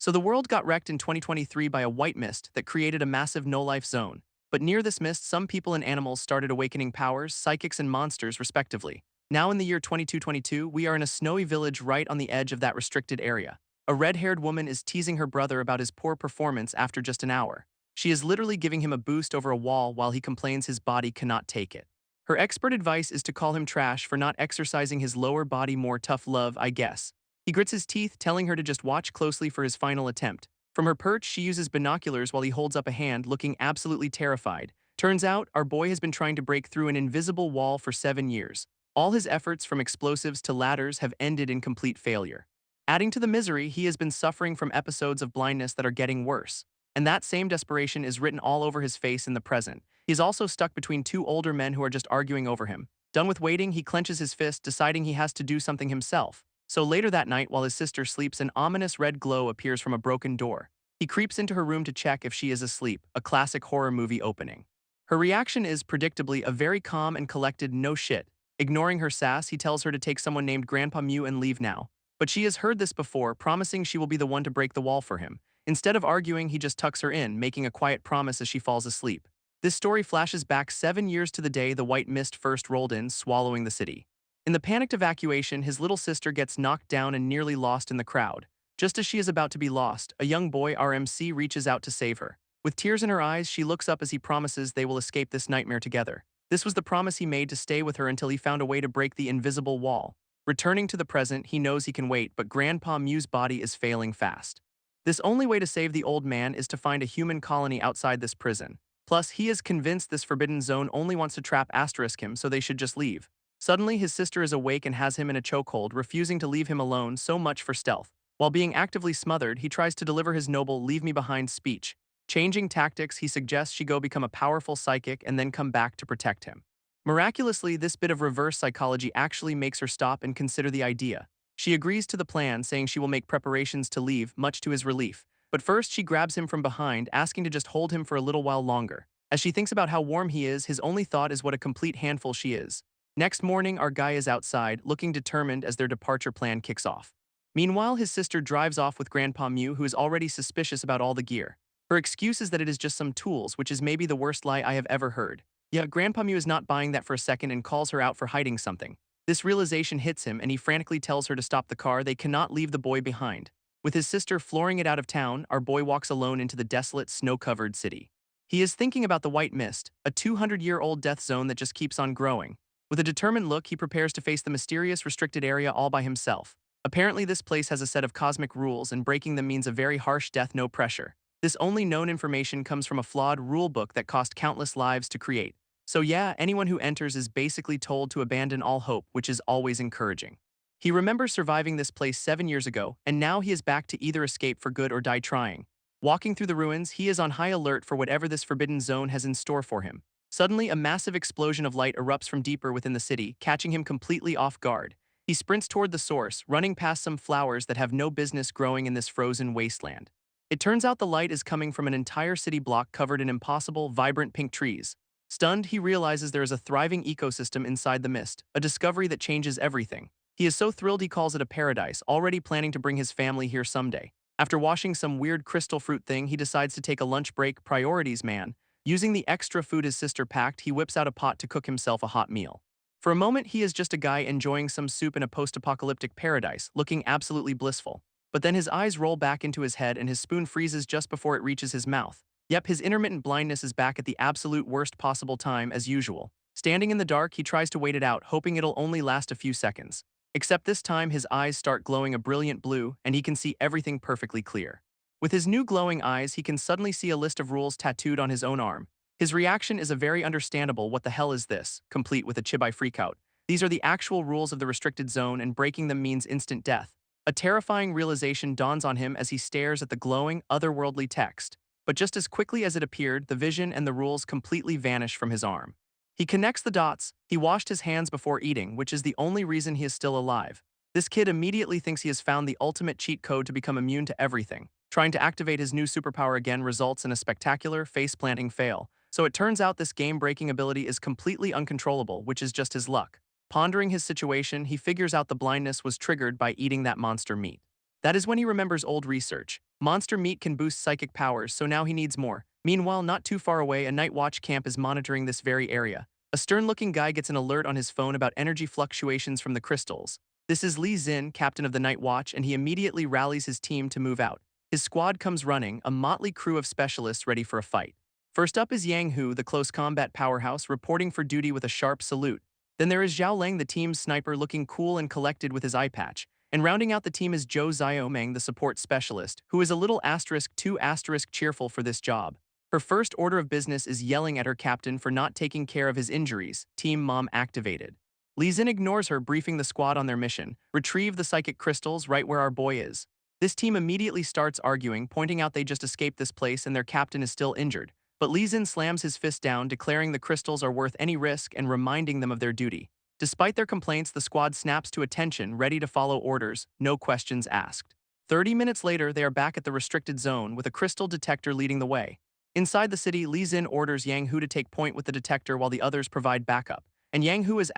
So the world got wrecked in 2023 by a white mist that created a massive no-life zone. But near this mist, some people and animals started awakening powers, psychics and monsters, respectively. Now in the year 2222, we are in a snowy village right on the edge of that restricted area. A red-haired woman is teasing her brother about his poor performance after just an hour. She is literally giving him a boost over a wall while he complains his body cannot take it. Her expert advice is to call him trash for not exercising his lower body more. Tough love, I guess. He grits his teeth, telling her to just watch closely for his final attempt. From her perch, she uses binoculars while he holds up a hand, looking absolutely terrified. Turns out, our boy has been trying to break through an invisible wall for 7 years. All his efforts, from explosives to ladders, have ended in complete failure. Adding to the misery, he has been suffering from episodes of blindness that are getting worse. And that same desperation is written all over his face in the present. He is also stuck between two older men who are just arguing over him. Done with waiting, he clenches his fist, deciding he has to do something himself. So later that night, while his sister sleeps, an ominous red glow appears from a broken door. He creeps into her room to check if she is asleep, a classic horror movie opening. Her reaction is, predictably, a very calm and collected "no shit." Ignoring her sass, he tells her to take someone named Grandpa Mew and leave now. But she has heard this before, promising she will be the one to break the wall for him. Instead of arguing, he just tucks her in, making a quiet promise as she falls asleep. This story flashes back 7 years to the day the white mist first rolled in, swallowing the city. In the panicked evacuation, his little sister gets knocked down and nearly lost in the crowd. Just as she is about to be lost, a young boy, RMC, reaches out to save her. With tears in her eyes, she looks up as he promises they will escape this nightmare together. This was the promise he made, to stay with her until he found a way to break the invisible wall. Returning to the present, he knows he can wait, but Grandpa Mew's body is failing fast. This only way to save the old man is to find a human colony outside this prison. Plus, he is convinced this forbidden zone only wants to trap him, so they should just leave. Suddenly, his sister is awake and has him in a chokehold, refusing to leave him alone. So much for stealth. While being actively smothered, he tries to deliver his noble "leave me behind" speech. Changing tactics, he suggests she go become a powerful psychic and then come back to protect him. Miraculously, this bit of reverse psychology actually makes her stop and consider the idea. She agrees to the plan, saying she will make preparations to leave, much to his relief. But first, she grabs him from behind, asking to just hold him for a little while longer. As she thinks about how warm he is, his only thought is what a complete handful she is. Next morning, our guy is outside, looking determined as their departure plan kicks off. Meanwhile, his sister drives off with Grandpa Mew, who is already suspicious about all the gear. Her excuse is that it is just some tools, which is maybe the worst lie I have ever heard. Yeah, Grandpa Mew is not buying that for a second and calls her out for hiding something. This realization hits him and he frantically tells her to stop the car. They cannot leave the boy behind. With his sister flooring it out of town, our boy walks alone into the desolate, snow-covered city. He is thinking about the white mist, a 200-year-old death zone that just keeps on growing. With a determined look, he prepares to face the mysterious, restricted area all by himself. Apparently, this place has a set of cosmic rules, and breaking them means a very harsh death, no pressure. This only known information comes from a flawed rulebook that cost countless lives to create. So yeah, anyone who enters is basically told to abandon all hope, which is always encouraging. He remembers surviving this place 7 years ago, and now he is back to either escape for good or die trying. Walking through the ruins, he is on high alert for whatever this forbidden zone has in store for him. Suddenly, a massive explosion of light erupts from deeper within the city, catching him completely off guard. He sprints toward the source, running past some flowers that have no business growing in this frozen wasteland. It turns out the light is coming from an entire city block covered in impossible, vibrant pink trees. Stunned, he realizes there is a thriving ecosystem inside the mist, a discovery that changes everything. He is so thrilled he calls it a paradise, already planning to bring his family here someday. After washing some weird crystal fruit thing, he decides to take a lunch break. Priorities, man. Using the extra food his sister packed, he whips out a pot to cook himself a hot meal. For a moment, he is just a guy enjoying some soup in a post-apocalyptic paradise, looking absolutely blissful. But then his eyes roll back into his head and his spoon freezes just before it reaches his mouth. Yep, his intermittent blindness is back at the absolute worst possible time as usual. Standing in the dark, he tries to wait it out, hoping it'll only last a few seconds. Except this time, his eyes start glowing a brilliant blue, and he can see everything perfectly clear. With his new glowing eyes, he can suddenly see a list of rules tattooed on his own arm. His reaction is a very understandable "what the hell is this?" complete with a chibai freakout. These are the actual rules of the restricted zone, and breaking them means instant death. A terrifying realization dawns on him as he stares at the glowing, otherworldly text. But just as quickly as it appeared, the vision and the rules completely vanish from his arm. He connects the dots. He washed his hands before eating, which is the only reason he is still alive. This kid immediately thinks he has found the ultimate cheat code to become immune to everything. Trying to activate his new superpower again results in a spectacular, face-planting fail. So it turns out this game-breaking ability is completely uncontrollable, which is just his luck. Pondering his situation, he figures out the blindness was triggered by eating that monster meat. That is when he remembers old research. Monster meat can boost psychic powers, so now he needs more. Meanwhile, not too far away, a night watch camp is monitoring this very area. A stern-looking guy gets an alert on his phone about energy fluctuations from the crystals. This is Lee Zin, captain of the night watch, and he immediately rallies his team to move out. His squad comes running, a motley crew of specialists ready for a fight. First up is Yang Hu, the close combat powerhouse, reporting for duty with a sharp salute. Then there is Zhao Lang, the team's sniper, looking cool and collected with his eye patch. And rounding out the team is Zhou Xiaomeng, the support specialist, who is a little *2* cheerful for this job. Her first order of business is yelling at her captain for not taking care of his injuries. Team Mom activated. Lee Zin ignores her, briefing the squad on their mission. Retrieve the psychic crystals right where our boy is. This team immediately starts arguing, pointing out they just escaped this place and their captain is still injured. But Lee Zin slams his fist down, declaring the crystals are worth any risk and reminding them of their duty. Despite their complaints, the squad snaps to attention, ready to follow orders, no questions asked. 30 minutes later, they are back at the restricted zone, with a crystal detector leading the way. Inside the city, Lee Zin orders Yang Hu to take point with the detector while the others provide backup. And Yang Hu is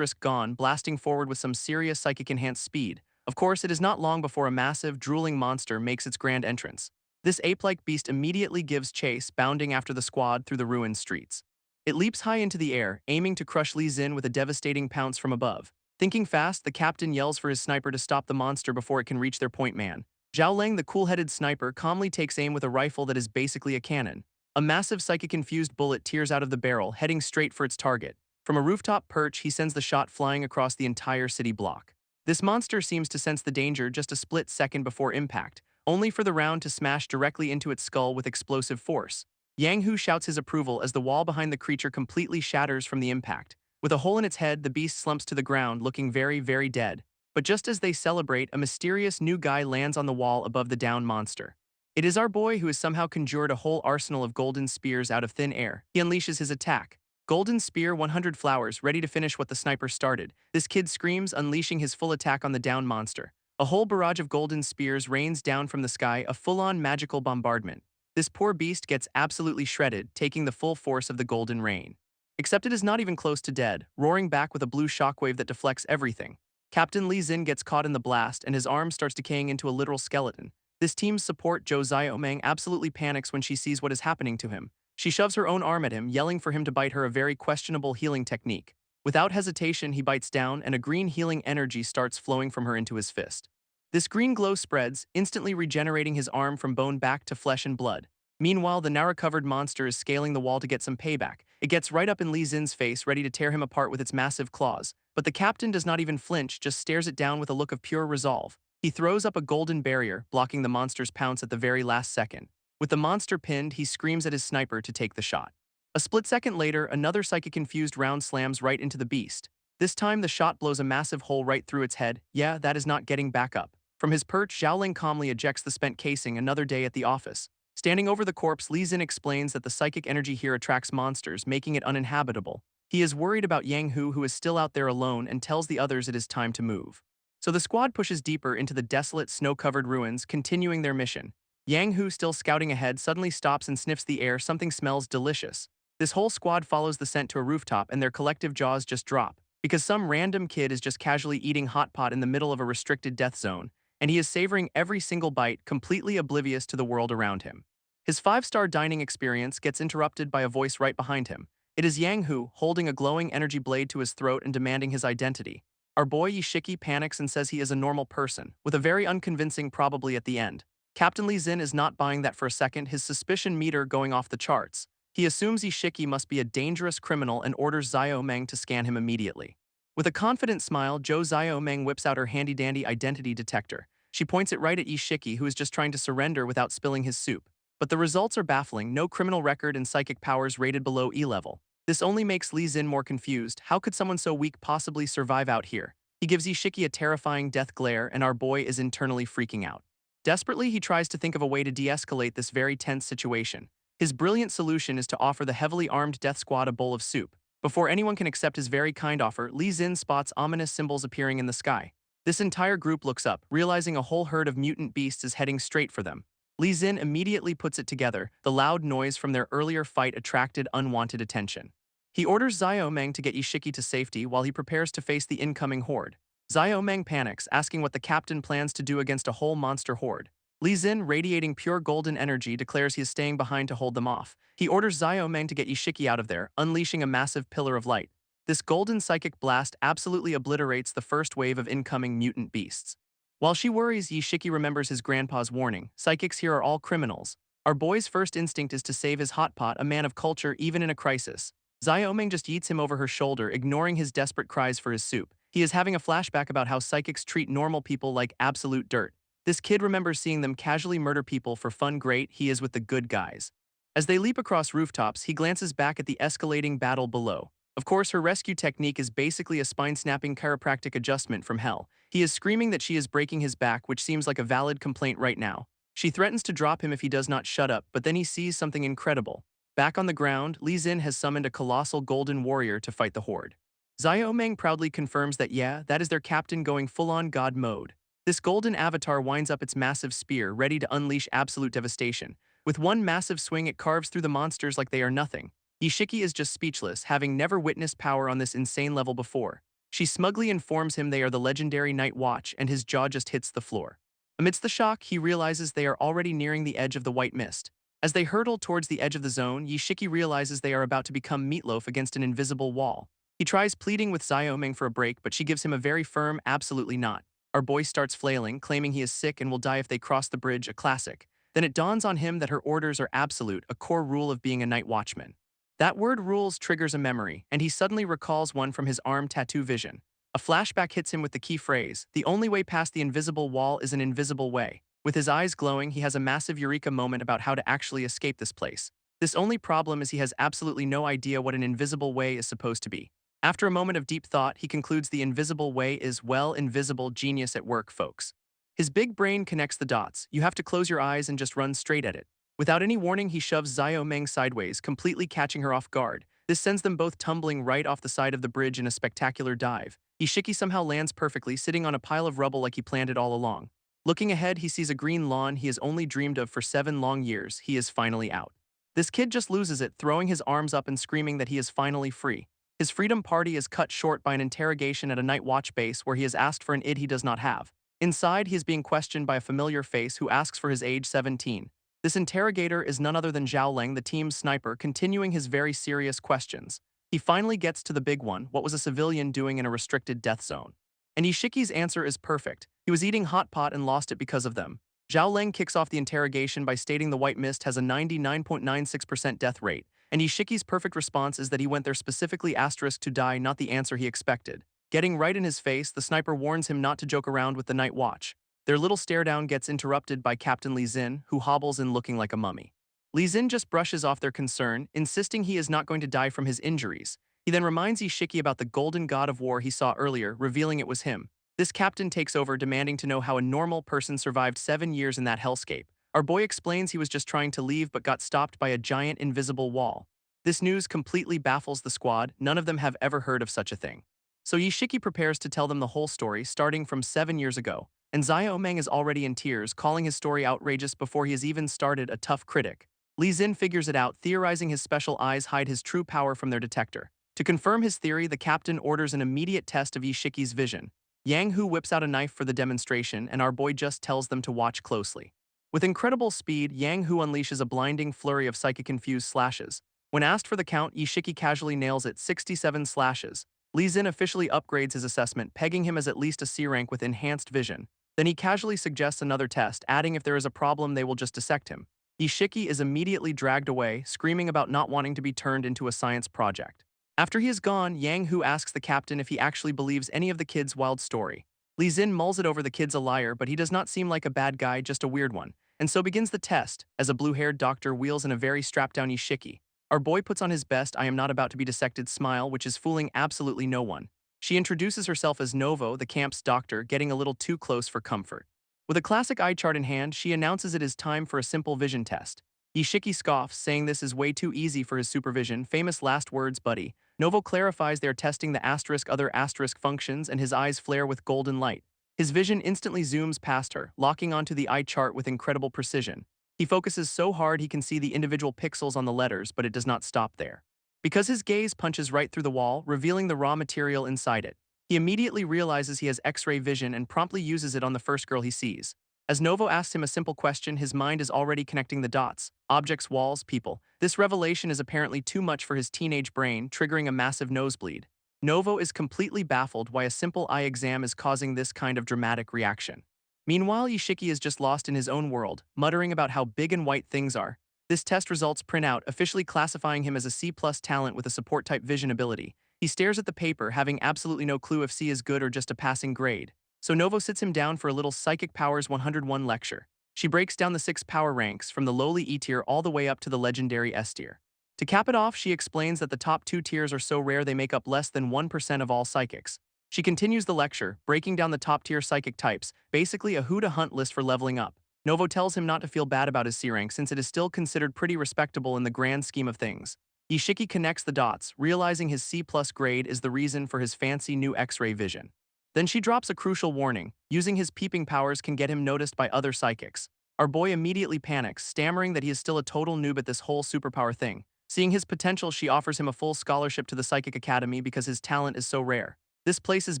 gone, blasting forward with some serious psychic-enhanced speed. Of course, it is not long before a massive, drooling monster makes its grand entrance. This ape-like beast immediately gives chase, bounding after the squad through the ruined streets. It leaps high into the air, aiming to crush Lee Zin with a devastating pounce from above. Thinking fast, the captain yells for his sniper to stop the monster before it can reach their point man. Zhao Lang, the cool-headed sniper, calmly takes aim with a rifle that is basically a cannon. A massive psychic-infused bullet tears out of the barrel, heading straight for its target. From a rooftop perch, he sends the shot flying across the entire city block. This monster seems to sense the danger just a split second before impact, only for the round to smash directly into its skull with explosive force. Yang Hu shouts his approval as the wall behind the creature completely shatters from the impact. With a hole in its head, the beast slumps to the ground, looking very, very dead. But just as they celebrate, a mysterious new guy lands on the wall above the downed monster. It is our boy, who has somehow conjured a whole arsenal of golden spears out of thin air. He unleashes his attack. Golden Spear 100 flowers, ready to finish what the sniper started. This kid screams, unleashing his full attack on the downed monster. A whole barrage of golden spears rains down from the sky, a full-on magical bombardment. This poor beast gets absolutely shredded, taking the full force of the golden rain. Except it is not even close to dead, roaring back with a blue shockwave that deflects everything. Captain Lee Zin gets caught in the blast, and his arm starts decaying into a literal skeleton. This team's support, Zhou Xiaomeng, absolutely panics when she sees what is happening to him. She shoves her own arm at him, yelling for him to bite her, a very questionable healing technique. Without hesitation, he bites down, and a green healing energy starts flowing from her into his fist. This green glow spreads, instantly regenerating his arm from bone back to flesh and blood. Meanwhile, the Nara-covered monster is scaling the wall to get some payback. It gets right up in Lee Zin's face, ready to tear him apart with its massive claws. But the captain does not even flinch, just stares it down with a look of pure resolve. He throws up a golden barrier, blocking the monster's pounce at the very last second. With the monster pinned, he screams at his sniper to take the shot. A split second later, another psychic-infused round slams right into the beast. This time, the shot blows a massive hole right through its head. Yeah, that is not getting back up. From his perch, Zhao Ling calmly ejects the spent casing. Another day at the office. Standing over the corpse, Lee Zin explains that the psychic energy here attracts monsters, making it uninhabitable. He is worried about Yang Hu, who is still out there alone, and tells the others it is time to move. So the squad pushes deeper into the desolate, snow-covered ruins, continuing their mission. Yang Hu, still scouting ahead, suddenly stops and sniffs the air. Something smells delicious. This whole squad follows the scent to a rooftop, and their collective jaws just drop, because some random kid is just casually eating hot pot in the middle of a restricted death zone, and he is savoring every single bite, completely oblivious to the world around him. His 5-star dining experience gets interrupted by a voice right behind him. It is Yang Hu, holding a glowing energy blade to his throat and demanding his identity. Our boy Yishiki panics and says he is a normal person, with a very unconvincing probably at the end. Captain Lee Zin is not buying that for a second, his suspicion meter going off the charts. He assumes Yishiki must be a dangerous criminal and orders Xiaomeng to scan him immediately. With a confident smile, Zhou Xiaomeng whips out her handy-dandy identity detector. She points it right at Yishiki, who is just trying to surrender without spilling his soup. But the results are baffling. No criminal record and psychic powers rated below E level. This only makes Lee Zin more confused. How could someone so weak possibly survive out here? He gives Yishiki a terrifying death glare, and our boy is internally freaking out. Desperately, he tries to think of a way to de-escalate this very tense situation. His brilliant solution is to offer the heavily armed death squad a bowl of soup. Before anyone can accept his very kind offer, Lee Zin spots ominous symbols appearing in the sky. This entire group looks up, realizing a whole herd of mutant beasts is heading straight for them. Lee Zin immediately puts it together. The loud noise from their earlier fight attracted unwanted attention. He orders Xiaomeng to get Yishiki to safety while he prepares to face the incoming horde. Xiaomeng panics, asking what the captain plans to do against a whole monster horde. Li Xin, radiating pure golden energy, declares he is staying behind to hold them off. He orders Xiao Meng to get Ishiki out of there, unleashing a massive pillar of light. This golden psychic blast absolutely obliterates the first wave of incoming mutant beasts. While she worries, Yishiki remembers his grandpa's warning. Psychics here are all criminals. Our boy's first instinct is to save his hot pot, a man of culture even in a crisis. Xiaoming just yeets him over her shoulder, ignoring his desperate cries for his soup. He is having a flashback about how psychics treat normal people like absolute dirt. This kid remembers seeing them casually murder people for fun. Great, he is with the good guys. As they leap across rooftops, he glances back at the escalating battle below. Of course, her rescue technique is basically a spine-snapping chiropractic adjustment from hell. He is screaming that she is breaking his back, which seems like a valid complaint right now. She threatens to drop him if he does not shut up, but then he sees something incredible. Back on the ground, Li Xin has summoned a colossal golden warrior to fight the horde. Xiao Meng proudly confirms that that is their captain going full-on god mode. This golden avatar winds up its massive spear, ready to unleash absolute devastation. With one massive swing, it carves through the monsters like they are nothing. Ishiki is just speechless, having never witnessed power on this insane level before. She smugly informs him they are the legendary Night Watch, and his jaw just hits the floor. Amidst the shock, he realizes they are already nearing the edge of the white mist. As they hurtle towards the edge of the zone, Yishiki realizes they are about to become meatloaf against an invisible wall. He tries pleading with Xiaoming for a break, but she gives him a very firm absolutely not. Our boy starts flailing, claiming he is sick and will die if they cross the bridge, a classic. Then it dawns on him that her orders are absolute, a core rule of being a night watchman. That word rules triggers a memory, and he suddenly recalls one from his arm tattoo vision. A flashback hits him with the key phrase, "The only way past the invisible wall is an invisible way." With his eyes glowing, he has a massive eureka moment about how to actually escape this place. This only problem is he has absolutely no idea what an invisible way is supposed to be. After a moment of deep thought, he concludes the invisible way is, well, invisible genius at work, folks. His big brain connects the dots. You have to close your eyes and just run straight at it. Without any warning, he shoves Xiao Meng sideways, completely catching her off guard. This sends them both tumbling right off the side of the bridge in a spectacular dive. Ishiki somehow lands perfectly, sitting on a pile of rubble like he planned it all along. Looking ahead, he sees a green lawn he has only dreamed of for 7 long years. He is finally out. This kid just loses it, throwing his arms up and screaming that he is finally free. His freedom party is cut short by an interrogation at a night watch base where he is asked for an id he does not have. Inside, he is being questioned by a familiar face who asks for his age, 17. This interrogator is none other than Zhao Leng, the team's sniper, continuing his very serious questions. He finally gets to the big one: what was a civilian doing in a restricted death zone? And Ishiki's answer is perfect. He was eating hot pot and lost it because of them. Zhao Leng kicks off the interrogation by stating the white mist has a 99.96% death rate, and Ishiki's perfect response is that he went there specifically to die, not the answer he expected. Getting right in his face, the sniper warns him not to joke around with the night watch. Their little stare-down gets interrupted by Captain Li Xin, who hobbles in looking like a mummy. Li Xin just brushes off their concern, insisting he is not going to die from his injuries. He then reminds Ishiki about the golden god of war he saw earlier, revealing it was him. This captain takes over, demanding to know how a normal person survived 7 years in that hellscape. Our boy explains he was just trying to leave but got stopped by a giant invisible wall. This news completely baffles the squad. None of them have ever heard of such a thing. So Ishiki prepares to tell them the whole story, starting from 7 years ago. And Xiao Meng is already in tears, calling his story outrageous before he has even started. A tough critic. Li Xin figures it out, theorizing his special eyes hide his true power from their detector. To confirm his theory, the captain orders an immediate test of Ishiki's vision. Yang Hu whips out a knife for the demonstration, and our boy just tells them to watch closely. With incredible speed, Yang Hu unleashes a blinding flurry of psychic-infused slashes. When asked for the count, Ishiki casually nails it, 67 slashes. Li Xin officially upgrades his assessment, pegging him as at least a C rank with enhanced vision. Then he casually suggests another test, adding if there is a problem they will just dissect him. Ishiki is immediately dragged away, screaming about not wanting to be turned into a science project. After he is gone, Yang Hu asks the captain if he actually believes any of the kid's wild story. Li Xin mulls it over the kid's a liar, but he does not seem like a bad guy, just a weird one. And so begins the test, as a blue-haired doctor wheels in a very strapped-down Ishiki. Our boy puts on his best "I am not about to be dissected" smile, which is fooling absolutely no one. She introduces herself as Novo, the camp's doctor, getting a little too close for comfort. With a classic eye chart in hand, she announces it is time for a simple vision test. Ishiki scoffs, saying this is way too easy for his supervision. Famous last words, buddy. Novo clarifies they are testing the other asterisk functions, and his eyes flare with golden light. His vision instantly zooms past her, locking onto the eye chart with incredible precision. He focuses so hard he can see the individual pixels on the letters, but it does not stop there. Because his gaze punches right through the wall, revealing the raw material inside it. He immediately realizes he has X-ray vision and promptly uses it on the first girl he sees. As Novo asks him a simple question, his mind is already connecting the dots. Objects, walls, people. This revelation is apparently too much for his teenage brain, triggering a massive nosebleed. Novo is completely baffled why a simple eye exam is causing this kind of dramatic reaction. Meanwhile, Ishiki is just lost in his own world, muttering about how big and white things are. This test results print out, officially classifying him as a C+ talent with a support-type vision ability. He stares at the paper, having absolutely no clue if C is good or just a passing grade. So Novo sits him down for a little Psychic Powers 101 lecture. She breaks down the 6 power ranks, from the lowly E tier all the way up to the legendary S tier. To cap it off, she explains that the top 2 tiers are so rare they make up less than 1% of all psychics. She continues the lecture, breaking down the top-tier psychic types, basically a who-to-hunt list for leveling up. Novo tells him not to feel bad about his C rank since it is still considered pretty respectable in the grand scheme of things. Ishiki connects the dots, realizing his C+ grade is the reason for his fancy new X-ray vision. Then she drops a crucial warning. Using his peeping powers can get him noticed by other psychics. Our boy immediately panics, stammering that he is still a total noob at this whole superpower thing. Seeing his potential, she offers him a full scholarship to the Psychic Academy because his talent is so rare. This place is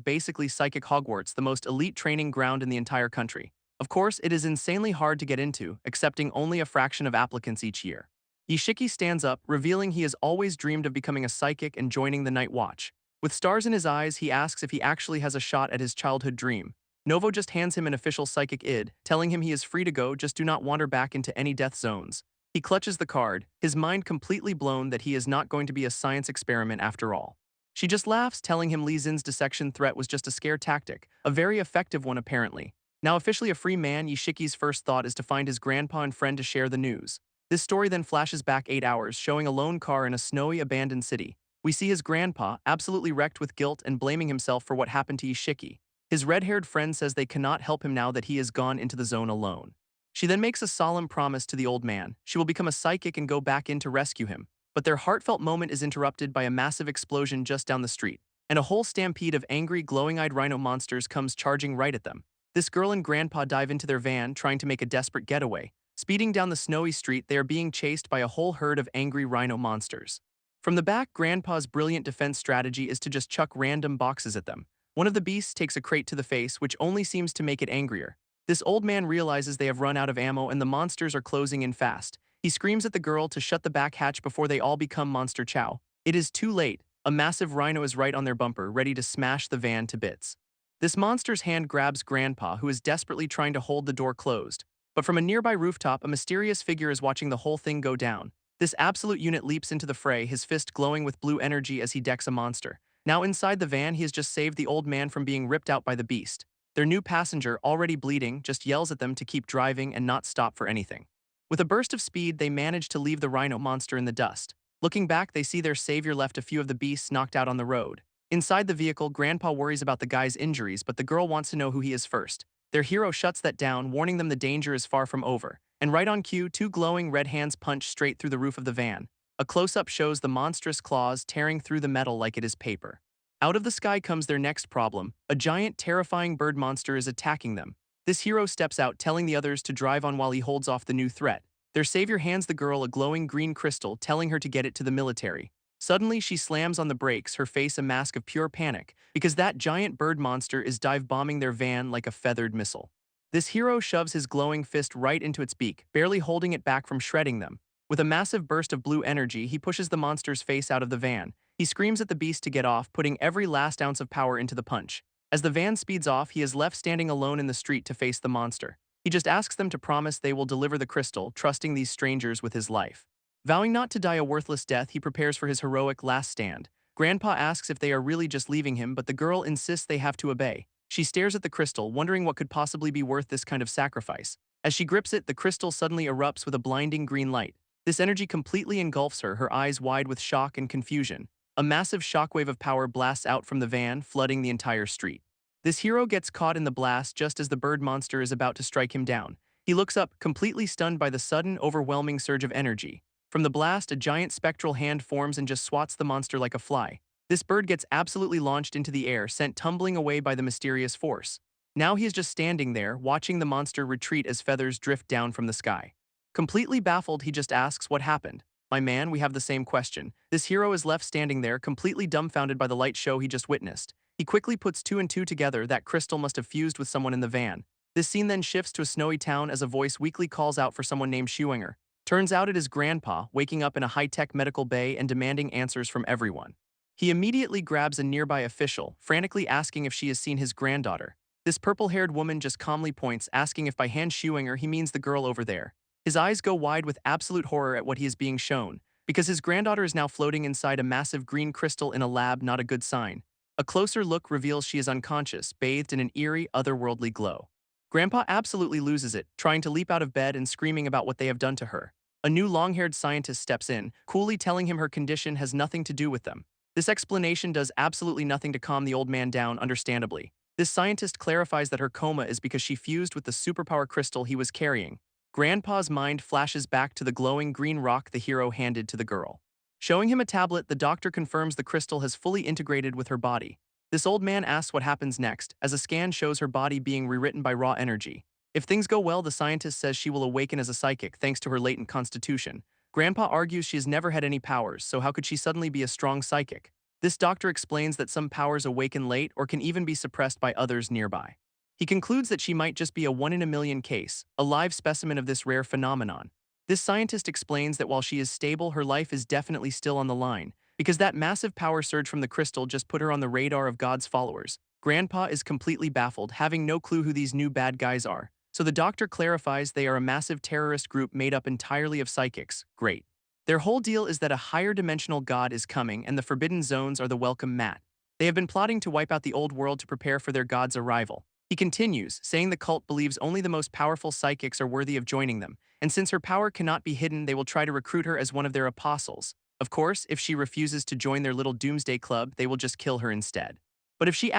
basically Psychic Hogwarts, the most elite training ground in the entire country. Of course, it is insanely hard to get into, accepting only a fraction of applicants each year. Ishiki stands up, revealing he has always dreamed of becoming a psychic and joining the Night Watch. With stars in his eyes, he asks if he actually has a shot at his childhood dream. Novo just hands him an official psychic id, telling him he is free to go, just do not wander back into any death zones. He clutches the card, his mind completely blown that he is not going to be a science experiment after all. She just laughs, telling him Li Zin's dissection threat was just a scare tactic, a very effective one apparently. Now officially a free man, Ishiki's first thought is to find his grandpa and friend to share the news. This story then flashes back 8 hours, showing a lone car in a snowy, abandoned city. We see his grandpa, absolutely wrecked with guilt and blaming himself for what happened to Ishiki. His red-haired friend says they cannot help him now that he has gone into the zone alone. She then makes a solemn promise to the old man. She will become a psychic and go back in to rescue him. But their heartfelt moment is interrupted by a massive explosion just down the street, and a whole stampede of angry, glowing-eyed rhino monsters comes charging right at them. This girl and grandpa dive into their van, trying to make a desperate getaway. Speeding down the snowy street, they are being chased by a whole herd of angry rhino monsters. From the back, grandpa's brilliant defense strategy is to just chuck random boxes at them. One of the beasts takes a crate to the face, which only seems to make it angrier. This old man realizes they have run out of ammo and the monsters are closing in fast. He screams at the girl to shut the back hatch before they all become monster chow. It is too late. A massive rhino is right on their bumper, ready to smash the van to bits. This monster's hand grabs Grandpa, who is desperately trying to hold the door closed. But from a nearby rooftop, a mysterious figure is watching the whole thing go down. This absolute unit leaps into the fray, his fist glowing with blue energy as he decks a monster. Now inside the van, he has just saved the old man from being ripped out by the beast. Their new passenger, already bleeding, just yells at them to keep driving and not stop for anything. With a burst of speed, they manage to leave the rhino monster in the dust. Looking back, they see their savior left a few of the beasts knocked out on the road. Inside the vehicle, Grandpa worries about the guy's injuries, but the girl wants to know who he is first. Their hero shuts that down, warning them the danger is far from over. And right on cue, 2 glowing red hands punch straight through the roof of the van. A close-up shows the monstrous claws tearing through the metal like it is paper. Out of the sky comes their next problem. A giant, terrifying bird monster is attacking them. This hero steps out, telling the others to drive on while he holds off the new threat. Their savior hands the girl a glowing green crystal, telling her to get it to the military. Suddenly, she slams on the brakes, her face a mask of pure panic, because that giant bird monster is dive-bombing their van like a feathered missile. This hero shoves his glowing fist right into its beak, barely holding it back from shredding them. With a massive burst of blue energy, he pushes the monster's face out of the van. He screams at the beast to get off, putting every last ounce of power into the punch. As the van speeds off, he is left standing alone in the street to face the monster. He just asks them to promise they will deliver the crystal, trusting these strangers with his life. Vowing not to die a worthless death, he prepares for his heroic last stand. Grandpa asks if they are really just leaving him, but the girl insists they have to obey. She stares at the crystal, wondering what could possibly be worth this kind of sacrifice. As she grips it, the crystal suddenly erupts with a blinding green light. This energy completely engulfs her, her eyes wide with shock and confusion. A massive shockwave of power blasts out from the van, flooding the entire street. This hero gets caught in the blast just as the bird monster is about to strike him down. He looks up, completely stunned by the sudden, overwhelming surge of energy. From the blast, a giant spectral hand forms and just swats the monster like a fly. This bird gets absolutely launched into the air, sent tumbling away by the mysterious force. Now he is just standing there, watching the monster retreat as feathers drift down from the sky. Completely baffled, he just asks what happened. My man, we have the same question. This hero is left standing there, completely dumbfounded by the light show he just witnessed. He quickly puts 2 and 2 together. That crystal must have fused with someone in the van. This scene then shifts to a snowy town as a voice weakly calls out for someone named Shuinger. Turns out it is Grandpa, waking up in a high-tech medical bay and demanding answers from everyone. He immediately grabs a nearby official, frantically asking if she has seen his granddaughter. This purple-haired woman just calmly points, asking if by hand Shuinger he means the girl over there. His eyes go wide with absolute horror at what he is being shown, because his granddaughter is now floating inside a massive green crystal in a lab, not a good sign. A closer look reveals she is unconscious, bathed in an eerie, otherworldly glow. Grandpa absolutely loses it, trying to leap out of bed and screaming about what they have done to her. A new long-haired scientist steps in, coolly telling him her condition has nothing to do with them. This explanation does absolutely nothing to calm the old man down, understandably. This scientist clarifies that her coma is because she fused with the superpower crystal he was carrying. Grandpa's mind flashes back to the glowing green rock the hero handed to the girl. Showing him a tablet, the doctor confirms the crystal has fully integrated with her body. This old man asks what happens next, as a scan shows her body being rewritten by raw energy. If things go well, the scientist says she will awaken as a psychic thanks to her latent constitution. Grandpa argues she has never had any powers, so how could she suddenly be a strong psychic? This doctor explains that some powers awaken late or can even be suppressed by others nearby. He concludes that she might just be a one-in-a-million case, a live specimen of this rare phenomenon. This scientist explains that while she is stable, her life is definitely still on the line, because that massive power surge from the crystal just put her on the radar of God's followers. Grandpa is completely baffled, having no clue who these new bad guys are. So the doctor clarifies they are a massive terrorist group made up entirely of psychics. Great. Their whole deal is that a higher dimensional god is coming and the forbidden zones are the welcome mat. They have been plotting to wipe out the old world to prepare for their god's arrival. He continues, saying the cult believes only the most powerful psychics are worthy of joining them, and since her power cannot be hidden, they will try to recruit her as one of their apostles. Of course, if she refuses to join their little doomsday club, they will just kill her instead. But if she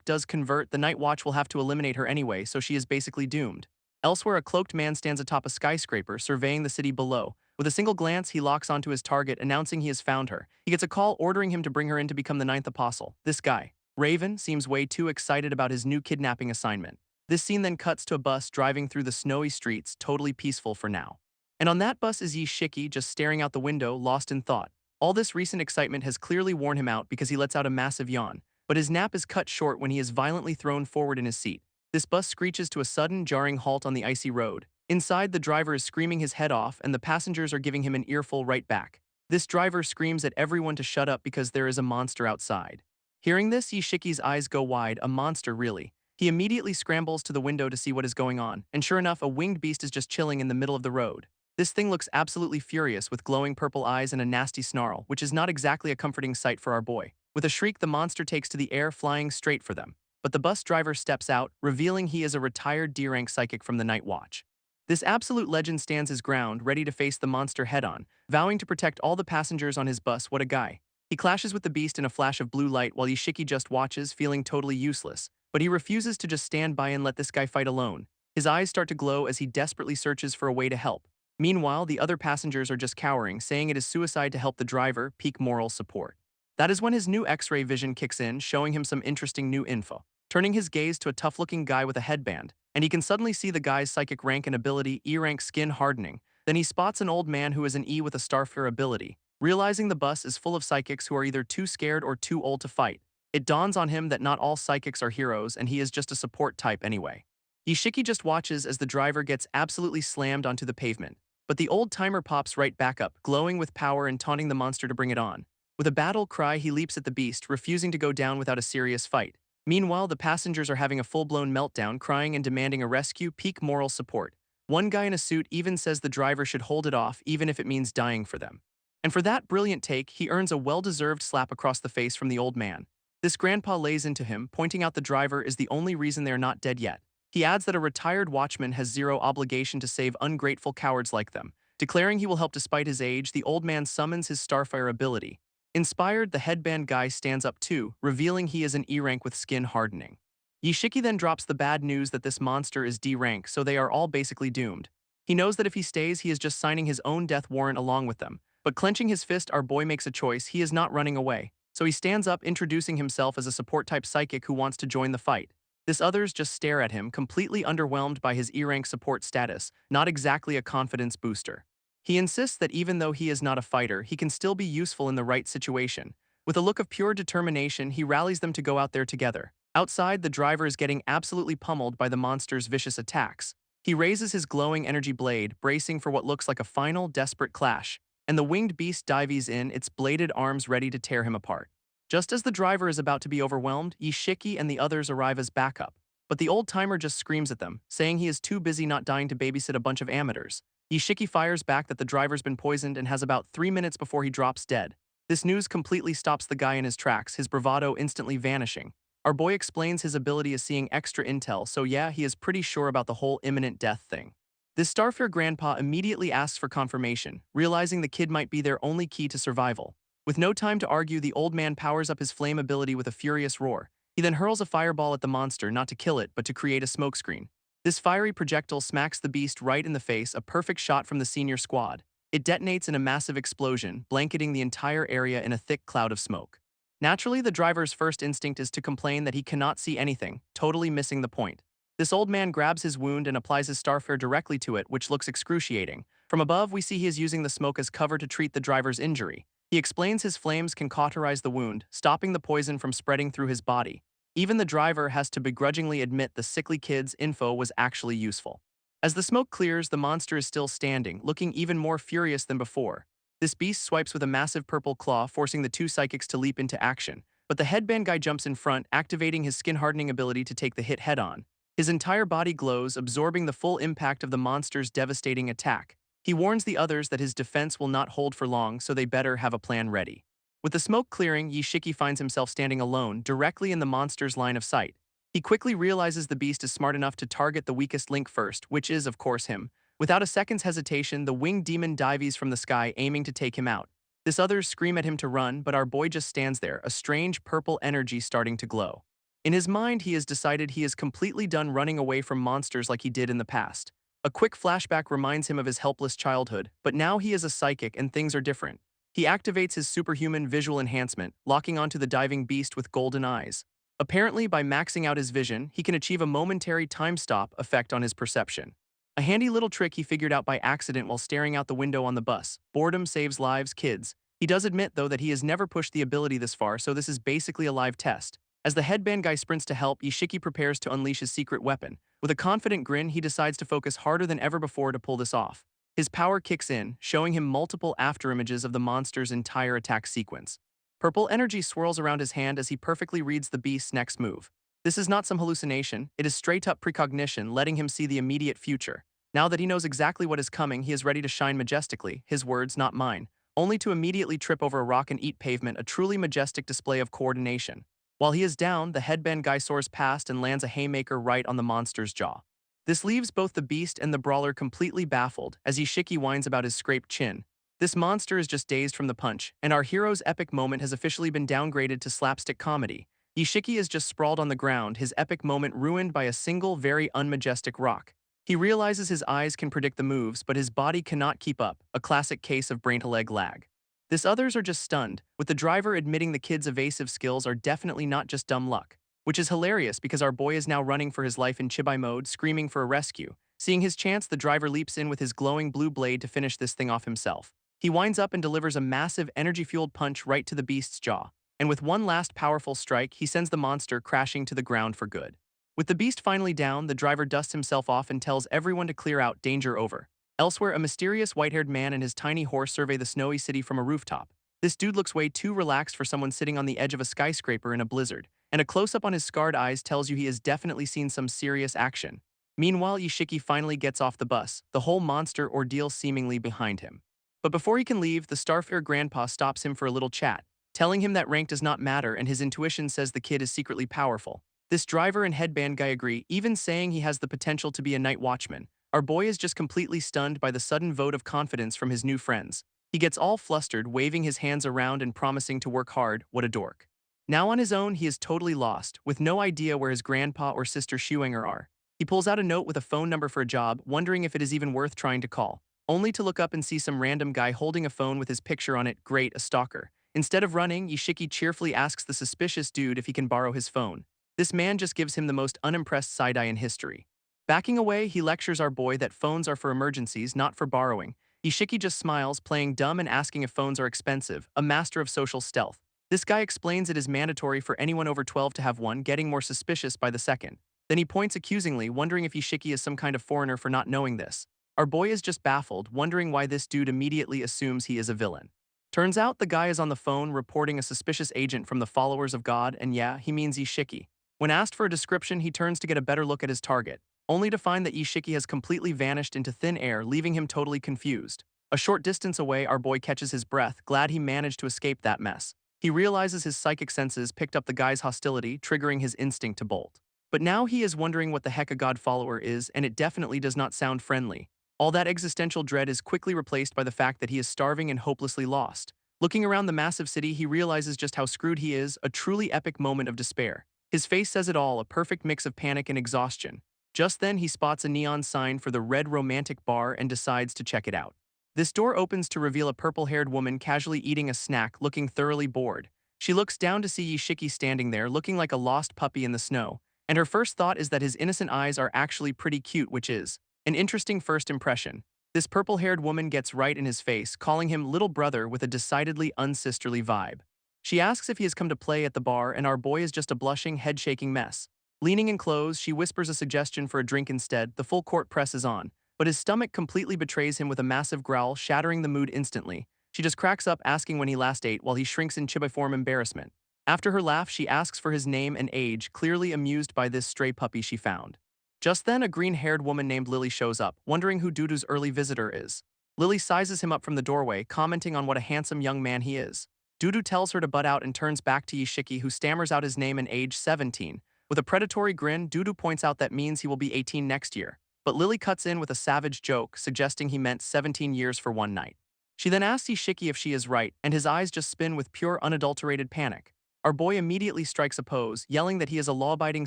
does convert, the Night Watch will have to eliminate her anyway, so she is basically doomed. Elsewhere, a cloaked man stands atop a skyscraper, surveying the city below. With a single glance, he locks onto his target, announcing he has found her. He gets a call ordering him to bring her in to become the ninth apostle. This guy, Raven, seems way too excited about his new kidnapping assignment. This scene then cuts to a bus driving through the snowy streets, totally peaceful for now. And on that bus is Shiki, just staring out the window, lost in thought. All this recent excitement has clearly worn him out because he lets out a massive yawn. But his nap is cut short when he is violently thrown forward in his seat. This bus screeches to a sudden, jarring halt on the icy road. Inside, the driver is screaming his head off, and the passengers are giving him an earful right back. This driver screams at everyone to shut up because there is a monster outside. Hearing this, Yishiki's eyes go wide. A monster, really? He immediately scrambles to the window to see what is going on, and sure enough, a winged beast is just chilling in the middle of the road. This thing looks absolutely furious with glowing purple eyes and a nasty snarl, which is not exactly a comforting sight for our boy. With a shriek, the monster takes to the air, flying straight for them. But the bus driver steps out, revealing he is a retired D-rank psychic from the Night Watch. This absolute legend stands his ground, ready to face the monster head-on, vowing to protect all the passengers on his bus. What a guy. He clashes with the beast in a flash of blue light while Ishiki just watches, feeling totally useless. But he refuses to just stand by and let this guy fight alone. His eyes start to glow as he desperately searches for a way to help. Meanwhile, the other passengers are just cowering, saying it is suicide to help the driver, peak moral support. That is when his new X-ray vision kicks in, showing him some interesting new info. Turning his gaze to a tough-looking guy with a headband, and he can suddenly see the guy's psychic rank and ability, E-rank skin hardening. Then he spots an old man who is an E with a starfire ability. Realizing the bus is full of psychics who are either too scared or too old to fight, it dawns on him that not all psychics are heroes and he is just a support type anyway. Ishiki just watches as the driver gets absolutely slammed onto the pavement. But the old timer pops right back up, glowing with power and taunting the monster to bring it on. With a battle cry, he leaps at the beast, refusing to go down without a serious fight. Meanwhile, the passengers are having a full-blown meltdown, crying and demanding a rescue, peak moral support. One guy in a suit even says the driver should hold it off, even if it means dying for them. And for that brilliant take, he earns a well-deserved slap across the face from the old man. This grandpa lays into him, pointing out the driver is the only reason they are not dead yet. He adds that a retired watchman has zero obligation to save ungrateful cowards like them. Declaring he will help despite his age, the old man summons his starfire ability. Inspired, the headband guy stands up too, revealing he is an E-rank with skin hardening. Yishiki then drops the bad news that this monster is D-rank, so they are all basically doomed. He knows that if he stays, he is just signing his own death warrant along with them. But clenching his fist, our boy makes a choice. He is not running away. So he stands up, introducing himself as a support-type psychic who wants to join the fight. This others just stare at him, completely underwhelmed by his E-rank support status, not exactly a confidence booster. He insists that even though he is not a fighter, he can still be useful in the right situation. With a look of pure determination, he rallies them to go out there together. Outside, the driver is getting absolutely pummeled by the monster's vicious attacks. He raises his glowing energy blade, bracing for what looks like a final, desperate clash, and the winged beast dives in, its bladed arms ready to tear him apart. Just as the driver is about to be overwhelmed, Yishiki and the others arrive as backup. But the old-timer just screams at them, saying he is too busy not dying to babysit a bunch of amateurs. Yishiki fires back that the driver's been poisoned and has about 3 minutes before he drops dead. This news completely stops the guy in his tracks, his bravado instantly vanishing. Our boy explains his ability is seeing extra intel, so yeah, he is pretty sure about the whole imminent death thing. This Starfare grandpa immediately asks for confirmation, realizing the kid might be their only key to survival. With no time to argue, the old man powers up his flame ability with a furious roar. He then hurls a fireball at the monster, not to kill it, but to create a smokescreen. This fiery projectile smacks the beast right in the face, a perfect shot from the senior squad. It detonates in a massive explosion, blanketing the entire area in a thick cloud of smoke. Naturally, the driver's first instinct is to complain that he cannot see anything, totally missing the point. This old man grabs his wound and applies his Starfare directly to it, which looks excruciating. From above, we see he is using the smoke as cover to treat the driver's injury. He explains his flames can cauterize the wound, stopping the poison from spreading through his body. Even the driver has to begrudgingly admit the sickly kid's info was actually useful. As the smoke clears, the monster is still standing, looking even more furious than before. This beast swipes with a massive purple claw, forcing the two psychics to leap into action. But the headband guy jumps in front, activating his skin-hardening ability to take the hit head-on. His entire body glows, absorbing the full impact of the monster's devastating attack. He warns the others that his defense will not hold for long, so they better have a plan ready. With the smoke clearing, Yishiki finds himself standing alone, directly in the monster's line of sight. He quickly realizes the beast is smart enough to target the weakest link first, which is, of course, him. Without a second's hesitation, the winged demon dives from the sky, aiming to take him out. This others scream at him to run, but our boy just stands there, a strange purple energy starting to glow. In his mind, he has decided he is completely done running away from monsters like he did in the past. A quick flashback reminds him of his helpless childhood, but now he is a psychic and things are different. He activates his superhuman visual enhancement, locking onto the diving beast with golden eyes. Apparently, by maxing out his vision, he can achieve a momentary time stop effect on his perception. A handy little trick he figured out by accident while staring out the window on the bus. Boredom saves lives, kids. He does admit, though, that he has never pushed the ability this far, so this is basically a live test. As the headband guy sprints to help, Ishiki prepares to unleash his secret weapon. With a confident grin, he decides to focus harder than ever before to pull this off. His power kicks in, showing him multiple afterimages of the monster's entire attack sequence. Purple energy swirls around his hand as he perfectly reads the beast's next move. This is not some hallucination, it is straight-up precognition, letting him see the immediate future. Now that he knows exactly what is coming, he is ready to shine majestically, his words, not mine, only to immediately trip over a rock and eat pavement, a truly majestic display of coordination. While he is down, the headband guy soars past and lands a haymaker right on the monster's jaw. This leaves both the beast and the brawler completely baffled, as Ishiki whines about his scraped chin. This monster is just dazed from the punch, and our hero's epic moment has officially been downgraded to slapstick comedy. Ishiki is just sprawled on the ground, his epic moment ruined by a single very unmajestic rock. He realizes his eyes can predict the moves, but his body cannot keep up, a classic case of brain-to-leg lag. This others are just stunned, with the driver admitting the kid's evasive skills are definitely not just dumb luck. Which is hilarious because our boy is now running for his life in chibai mode, screaming for a rescue. Seeing his chance, the driver leaps in with his glowing blue blade to finish this thing off himself. He winds up and delivers a massive energy-fueled punch right to the beast's jaw. And with one last powerful strike, he sends the monster crashing to the ground for good. With the beast finally down, the driver dusts himself off and tells everyone to clear out, danger over. Elsewhere, a mysterious white-haired man and his tiny horse survey the snowy city from a rooftop. This dude looks way too relaxed for someone sitting on the edge of a skyscraper in a blizzard, and a close-up on his scarred eyes tells you he has definitely seen some serious action. Meanwhile, Ishiki finally gets off the bus, the whole monster ordeal seemingly behind him. But before he can leave, the Starfare grandpa stops him for a little chat, telling him that rank does not matter and his intuition says the kid is secretly powerful. This driver and headband guy agree, even saying he has the potential to be a night watchman. Our boy is just completely stunned by the sudden vote of confidence from his new friends. He gets all flustered, waving his hands around and promising to work hard. What a dork. Now on his own, he is totally lost, with no idea where his grandpa or sister Shuenger are. He pulls out a note with a phone number for a job, wondering if it is even worth trying to call, only to look up and see some random guy holding a phone with his picture on it. Great, a stalker. Instead of running, Ishiki cheerfully asks the suspicious dude if he can borrow his phone. This man just gives him the most unimpressed side-eye in history. Backing away, he lectures our boy that phones are for emergencies, not for borrowing. Ishiki just smiles, playing dumb and asking if phones are expensive, a master of social stealth. This guy explains it is mandatory for anyone over 12 to have one, getting more suspicious by the second. Then he points accusingly, wondering if Ishiki is some kind of foreigner for not knowing this. Our boy is just baffled, wondering why this dude immediately assumes he is a villain. Turns out the guy is on the phone reporting a suspicious agent from the followers of God, and yeah, he means Ishiki. When asked for a description, he turns to get a better look at his target, only to find that Ishiki has completely vanished into thin air, leaving him totally confused. A short distance away, our boy catches his breath, glad he managed to escape that mess. He realizes his psychic senses picked up the guy's hostility, triggering his instinct to bolt. But now he is wondering what the heck a god follower is, and it definitely does not sound friendly. All that existential dread is quickly replaced by the fact that he is starving and hopelessly lost. Looking around the massive city, he realizes just how screwed he is, a truly epic moment of despair. His face says it all, a perfect mix of panic and exhaustion. Just then, he spots a neon sign for the Red Romantic Bar and decides to check it out. This door opens to reveal a purple-haired woman casually eating a snack, looking thoroughly bored. She looks down to see Ishiki standing there, looking like a lost puppy in the snow, and her first thought is that his innocent eyes are actually pretty cute, which is an interesting first impression. This purple-haired woman gets right in his face, calling him little brother with a decidedly unsisterly vibe. She asks if he has come to play at the bar, and our boy is just a blushing, head-shaking mess. Leaning in clothes, she whispers a suggestion for a drink instead. The full court presses on, but his stomach completely betrays him with a massive growl, shattering the mood instantly. She just cracks up, asking when he last ate, while he shrinks in chibiform embarrassment. After her laugh, she asks for his name and age, clearly amused by this stray puppy she found. Just then, a green-haired woman named Lily shows up, wondering who Dudu's early visitor is. Lily sizes him up from the doorway, commenting on what a handsome young man he is. Dudu tells her to butt out and turns back to Ishiki, who stammers out his name and age, 17. With a predatory grin, Dudu points out that means he will be 18 next year. But Lily cuts in with a savage joke, suggesting he meant 17 years for one night. She then asks Ishiki if she is right, and his eyes just spin with pure unadulterated panic. Our boy immediately strikes a pose, yelling that he is a law-abiding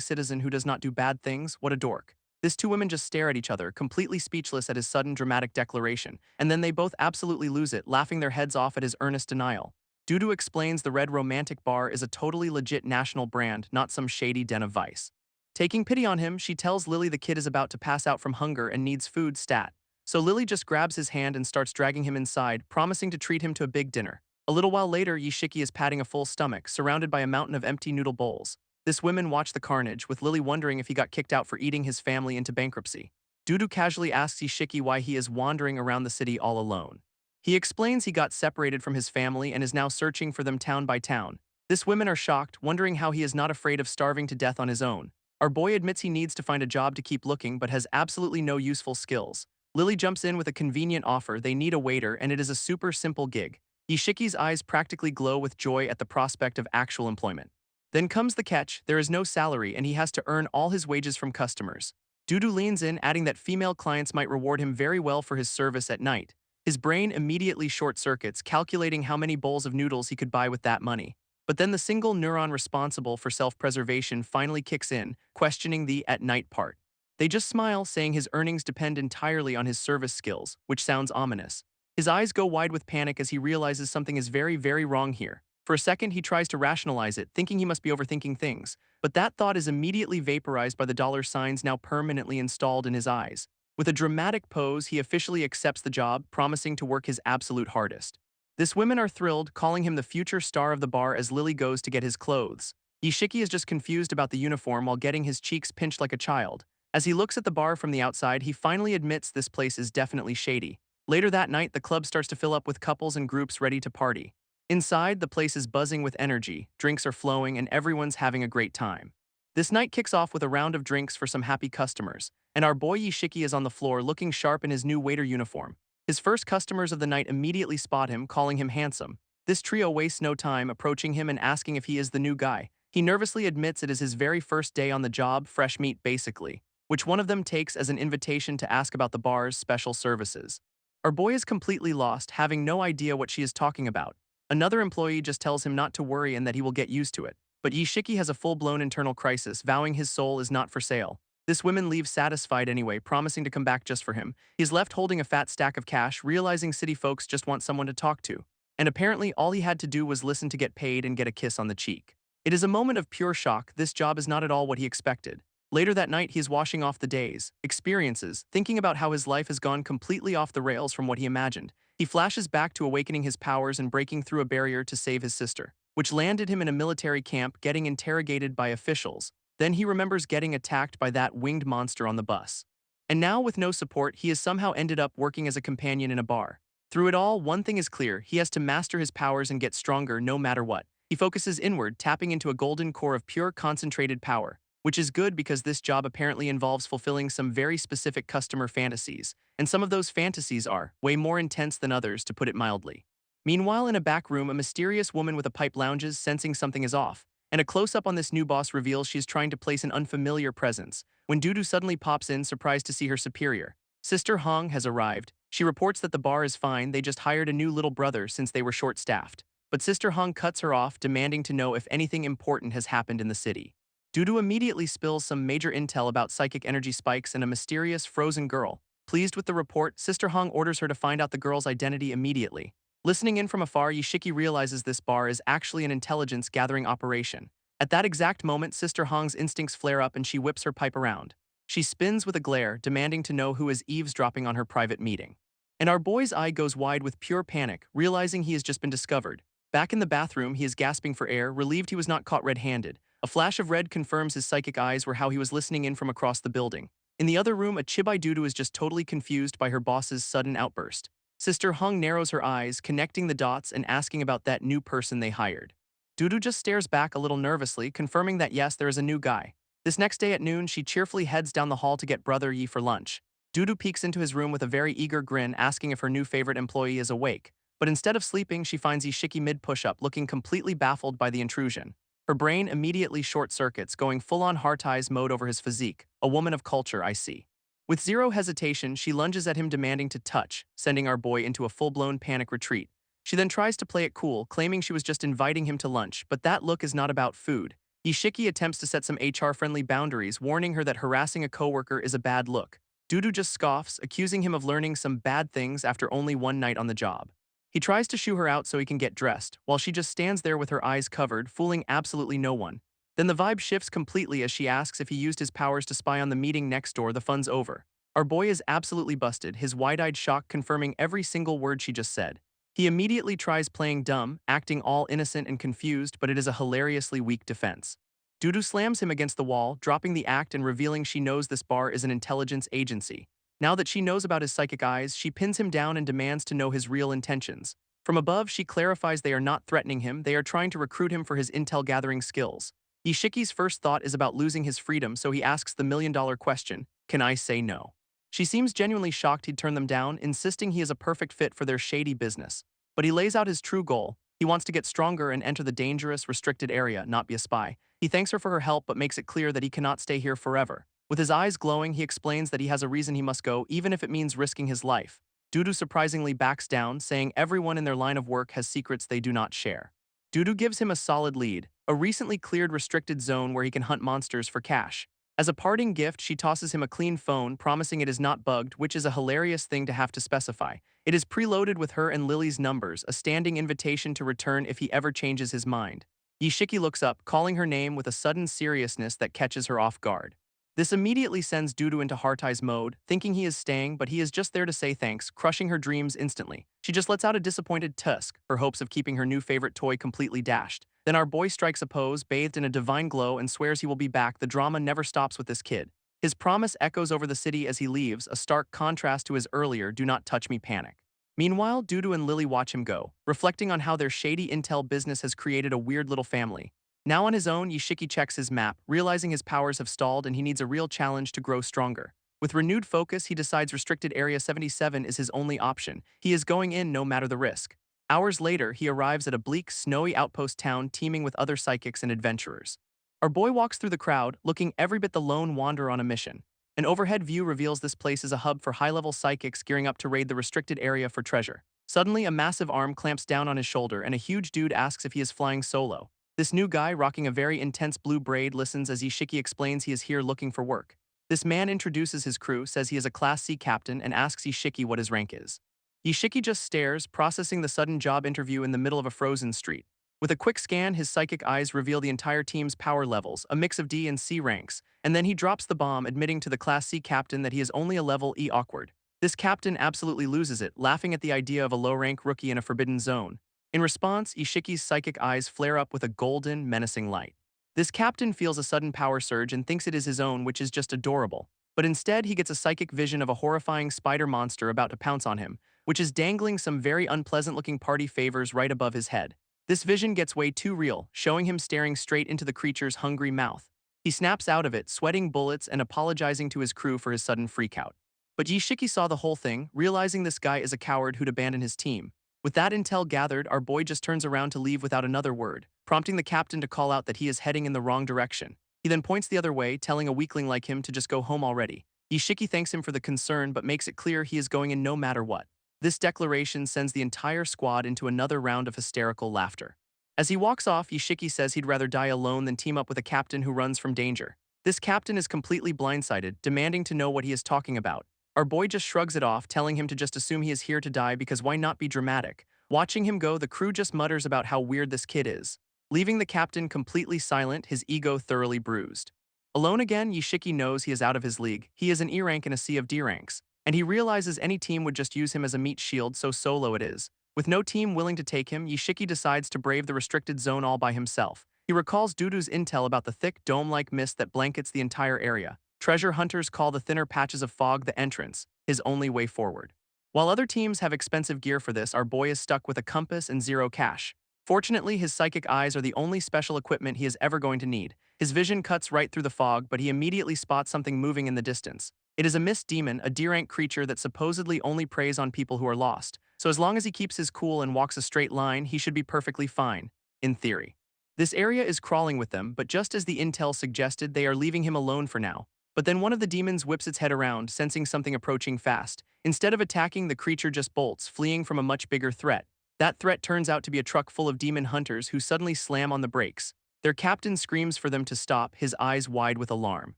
citizen who does not do bad things. What a dork. These two women just stare at each other, completely speechless at his sudden dramatic declaration, and then they both absolutely lose it, laughing their heads off at his earnest denial. Dudu explains the Red Romantic Bar is a totally legit national brand, not some shady den of vice. Taking pity on him, she tells Lily the kid is about to pass out from hunger and needs food stat. So Lily just grabs his hand and starts dragging him inside, promising to treat him to a big dinner. A little while later, Ishiki is patting a full stomach, surrounded by a mountain of empty noodle bowls. This women watch the carnage, with Lily wondering if he got kicked out for eating his family into bankruptcy. Dudu casually asks Ishiki why he is wandering around the city all alone. He explains he got separated from his family and is now searching for them town by town. This women are shocked, wondering how he is not afraid of starving to death on his own. Our boy admits he needs to find a job to keep looking but has absolutely no useful skills. Lily jumps in with a convenient offer. They need a waiter, and it is a super simple gig. Ishiki's eyes practically glow with joy at the prospect of actual employment. Then comes the catch: there is no salary and he has to earn all his wages from customers. Dudu leans in, adding that female clients might reward him very well for his service at night. His brain immediately short-circuits, calculating how many bowls of noodles he could buy with that money. But then the single neuron responsible for self-preservation finally kicks in, questioning the at night part. They just smile, saying his earnings depend entirely on his service skills, which sounds ominous. His eyes go wide with panic as he realizes something is very, very wrong here. For a second, he tries to rationalize it, thinking he must be overthinking things, but that thought is immediately vaporized by the dollar signs now permanently installed in his eyes. With a dramatic pose, he officially accepts the job, promising to work his absolute hardest. This women are thrilled, calling him the future star of the bar as Lily goes to get his clothes. Ishiki is just confused about the uniform while getting his cheeks pinched like a child. As he looks at the bar from the outside, he finally admits this place is definitely shady. Later that night, the club starts to fill up with couples and groups ready to party. Inside, the place is buzzing with energy, drinks are flowing, and everyone's having a great time. This night kicks off with a round of drinks for some happy customers, and our boy Ishiki is on the floor looking sharp in his new waiter uniform. His first customers of the night immediately spot him, calling him handsome. This trio wastes no time, approaching him and asking if he is the new guy. He nervously admits it is his very first day on the job, fresh meat basically, which one of them takes as an invitation to ask about the bar's special services. Our boy is completely lost, having no idea what she is talking about. Another employee just tells him not to worry and that he will get used to it. But Ishiki has a full-blown internal crisis, vowing his soul is not for sale. This woman leaves satisfied anyway, promising to come back just for him. He's left holding a fat stack of cash, realizing city folks just want someone to talk to. And apparently all he had to do was listen to get paid and get a kiss on the cheek. It is a moment of pure shock. This job is not at all what he expected. Later that night, he is washing off the days, experiences, thinking about how his life has gone completely off the rails from what he imagined. He flashes back to awakening his powers and breaking through a barrier to save his sister. which landed him in a military camp getting interrogated by officials. Then he remembers getting attacked by that winged monster on the bus. And now, with no support, he has somehow ended up working as a companion in a bar. Through it all, one thing is clear: he has to master his powers and get stronger no matter what. He focuses inward, tapping into a golden core of pure, concentrated power, which is good because this job apparently involves fulfilling some very specific customer fantasies, and some of those fantasies are way more intense than others, to put it mildly. Meanwhile, in a back room, a mysterious woman with a pipe lounges, sensing something is off, and a close-up on this new boss reveals she is trying to place an unfamiliar presence, when Dudu suddenly pops in, surprised to see her superior. Sister Hong has arrived. She reports that the bar is fine, they just hired a new little brother since they were short-staffed. But Sister Hong cuts her off, demanding to know if anything important has happened in the city. Dudu immediately spills some major intel about psychic energy spikes and a mysterious frozen girl. Pleased with the report, Sister Hong orders her to find out the girl's identity immediately. Listening in from afar, Yishiki realizes this bar is actually an intelligence-gathering operation. At that exact moment, Sister Hong's instincts flare up and she whips her pipe around. She spins with a glare, demanding to know who is eavesdropping on her private meeting. And our boy's eye goes wide with pure panic, realizing he has just been discovered. Back in the bathroom, he is gasping for air, relieved he was not caught red-handed. A flash of red confirms his psychic eyes were how he was listening in from across the building. In the other room, a Chibai Dudu is just totally confused by her boss's sudden outburst. Sister Hong narrows her eyes, connecting the dots and asking about that new person they hired. Dudu just stares back a little nervously, confirming that yes, there is a new guy. This next day at noon, she cheerfully heads down the hall to get Brother Yi for lunch. Dudu peeks into his room with a very eager grin, asking if her new favorite employee is awake. But instead of sleeping, she finds Ishiki mid-push-up, looking completely baffled by the intrusion. Her brain immediately short-circuits, going full-on heart-eyes mode over his physique. A woman of culture, I see. With zero hesitation, she lunges at him, demanding to touch, sending our boy into a full-blown panic retreat. She then tries to play it cool, claiming she was just inviting him to lunch, but that look is not about food. Ishiki attempts to set some HR-friendly boundaries, warning her that harassing a coworker is a bad look. Dudu just scoffs, accusing him of learning some bad things after only one night on the job. He tries to shoo her out so he can get dressed, while she just stands there with her eyes covered, fooling absolutely no one. Then the vibe shifts completely as she asks if he used his powers to spy on the meeting next door. The fun's over. Our boy is absolutely busted, his wide-eyed shock confirming every single word she just said. He immediately tries playing dumb, acting all innocent and confused, but it is a hilariously weak defense. Dudu slams him against the wall, dropping the act and revealing she knows this bar is an intelligence agency. Now that she knows about his psychic eyes, she pins him down and demands to know his real intentions. From above, she clarifies they are not threatening him, they are trying to recruit him for his intel-gathering skills. Ishiki's first thought is about losing his freedom, so he asks the million-dollar question, can I say no? She seems genuinely shocked he'd turn them down, insisting he is a perfect fit for their shady business. But he lays out his true goal. He wants to get stronger and enter the dangerous, restricted area, not be a spy. He thanks her for her help but makes it clear that he cannot stay here forever. With his eyes glowing, he explains that he has a reason he must go, even if it means risking his life. Dudu surprisingly backs down, saying everyone in their line of work has secrets they do not share. Dudu gives him a solid lead, a recently cleared restricted zone where he can hunt monsters for cash. As a parting gift, she tosses him a clean phone, promising it is not bugged, which is a hilarious thing to have to specify. It is preloaded with her and Lily's numbers, a standing invitation to return if he ever changes his mind. Yishiki looks up, calling her name with a sudden seriousness that catches her off guard. This immediately sends Dudu into heart-eyes mode, thinking he is staying, but he is just there to say thanks, crushing her dreams instantly. She just lets out a disappointed tusk, her hopes of keeping her new favorite toy completely dashed. Then our boy strikes a pose, bathed in a divine glow, and swears he will be back. The drama never stops with this kid. His promise echoes over the city as he leaves, a stark contrast to his earlier "do not touch me" panic. Meanwhile, Dudu and Lily watch him go, reflecting on how their shady intel business has created a weird little family. Now on his own, Yishiki checks his map, realizing his powers have stalled and he needs a real challenge to grow stronger. With renewed focus, he decides Restricted Area 77 is his only option. He is going in no matter the risk. Hours later, he arrives at a bleak, snowy outpost town teeming with other psychics and adventurers. Our boy walks through the crowd, looking every bit the lone wanderer on a mission. An overhead view reveals this place is a hub for high-level psychics gearing up to raid the restricted area for treasure. Suddenly, a massive arm clamps down on his shoulder and a huge dude asks if he is flying solo. This new guy, rocking a very intense blue braid, listens as Ishiki explains he is here looking for work. This man introduces his crew, says he is a Class C captain, and asks Ishiki what his rank is. Ishiki just stares, processing the sudden job interview in the middle of a frozen street. With a quick scan, his psychic eyes reveal the entire team's power levels, a mix of D and C ranks, and then he drops the bomb, admitting to the Class C captain that he is only a level E awkward. This captain absolutely loses it, laughing at the idea of a low-rank rookie in a forbidden zone. In response, Ishiki's psychic eyes flare up with a golden, menacing light. This captain feels a sudden power surge and thinks it is his own, which is just adorable. But instead, he gets a psychic vision of a horrifying spider monster about to pounce on him, which is dangling some very unpleasant-looking party favors right above his head. This vision gets way too real, showing him staring straight into the creature's hungry mouth. He snaps out of it, sweating bullets and apologizing to his crew for his sudden freakout. But Yishiki saw the whole thing, realizing this guy is a coward who'd abandon his team. With that intel gathered, our boy just turns around to leave without another word, prompting the captain to call out that he is heading in the wrong direction. He then points the other way, telling a weakling like him to just go home already. Yishiki thanks him for the concern but makes it clear he is going in no matter what. This declaration sends the entire squad into another round of hysterical laughter. As he walks off, Yishiki says he'd rather die alone than team up with a captain who runs from danger. This captain is completely blindsided, demanding to know what he is talking about. Our boy just shrugs it off, telling him to just assume he is here to die because why not be dramatic? Watching him go, the crew just mutters about how weird this kid is, leaving the captain completely silent, his ego thoroughly bruised. Alone again, Yishiki knows he is out of his league. He is an E rank in a sea of D ranks, and he realizes any team would just use him as a meat shield, so solo it is. With no team willing to take him, Yishiki decides to brave the restricted zone all by himself. He recalls Dudu's intel about the thick, dome-like mist that blankets the entire area. Treasure hunters call the thinner patches of fog the entrance, his only way forward. While other teams have expensive gear for this, our boy is stuck with a compass and zero cash. Fortunately, his psychic eyes are the only special equipment he is ever going to need. His vision cuts right through the fog, but he immediately spots something moving in the distance. It is a mist demon, a D-rank creature that supposedly only preys on people who are lost. So as long as he keeps his cool and walks a straight line, he should be perfectly fine, in theory. This area is crawling with them, but just as the intel suggested, they are leaving him alone for now. But then one of the demons whips its head around, sensing something approaching fast. Instead of attacking, the creature just bolts, fleeing from a much bigger threat. That threat turns out to be a truck full of demon hunters who suddenly slam on the brakes. Their captain screams for them to stop, his eyes wide with alarm.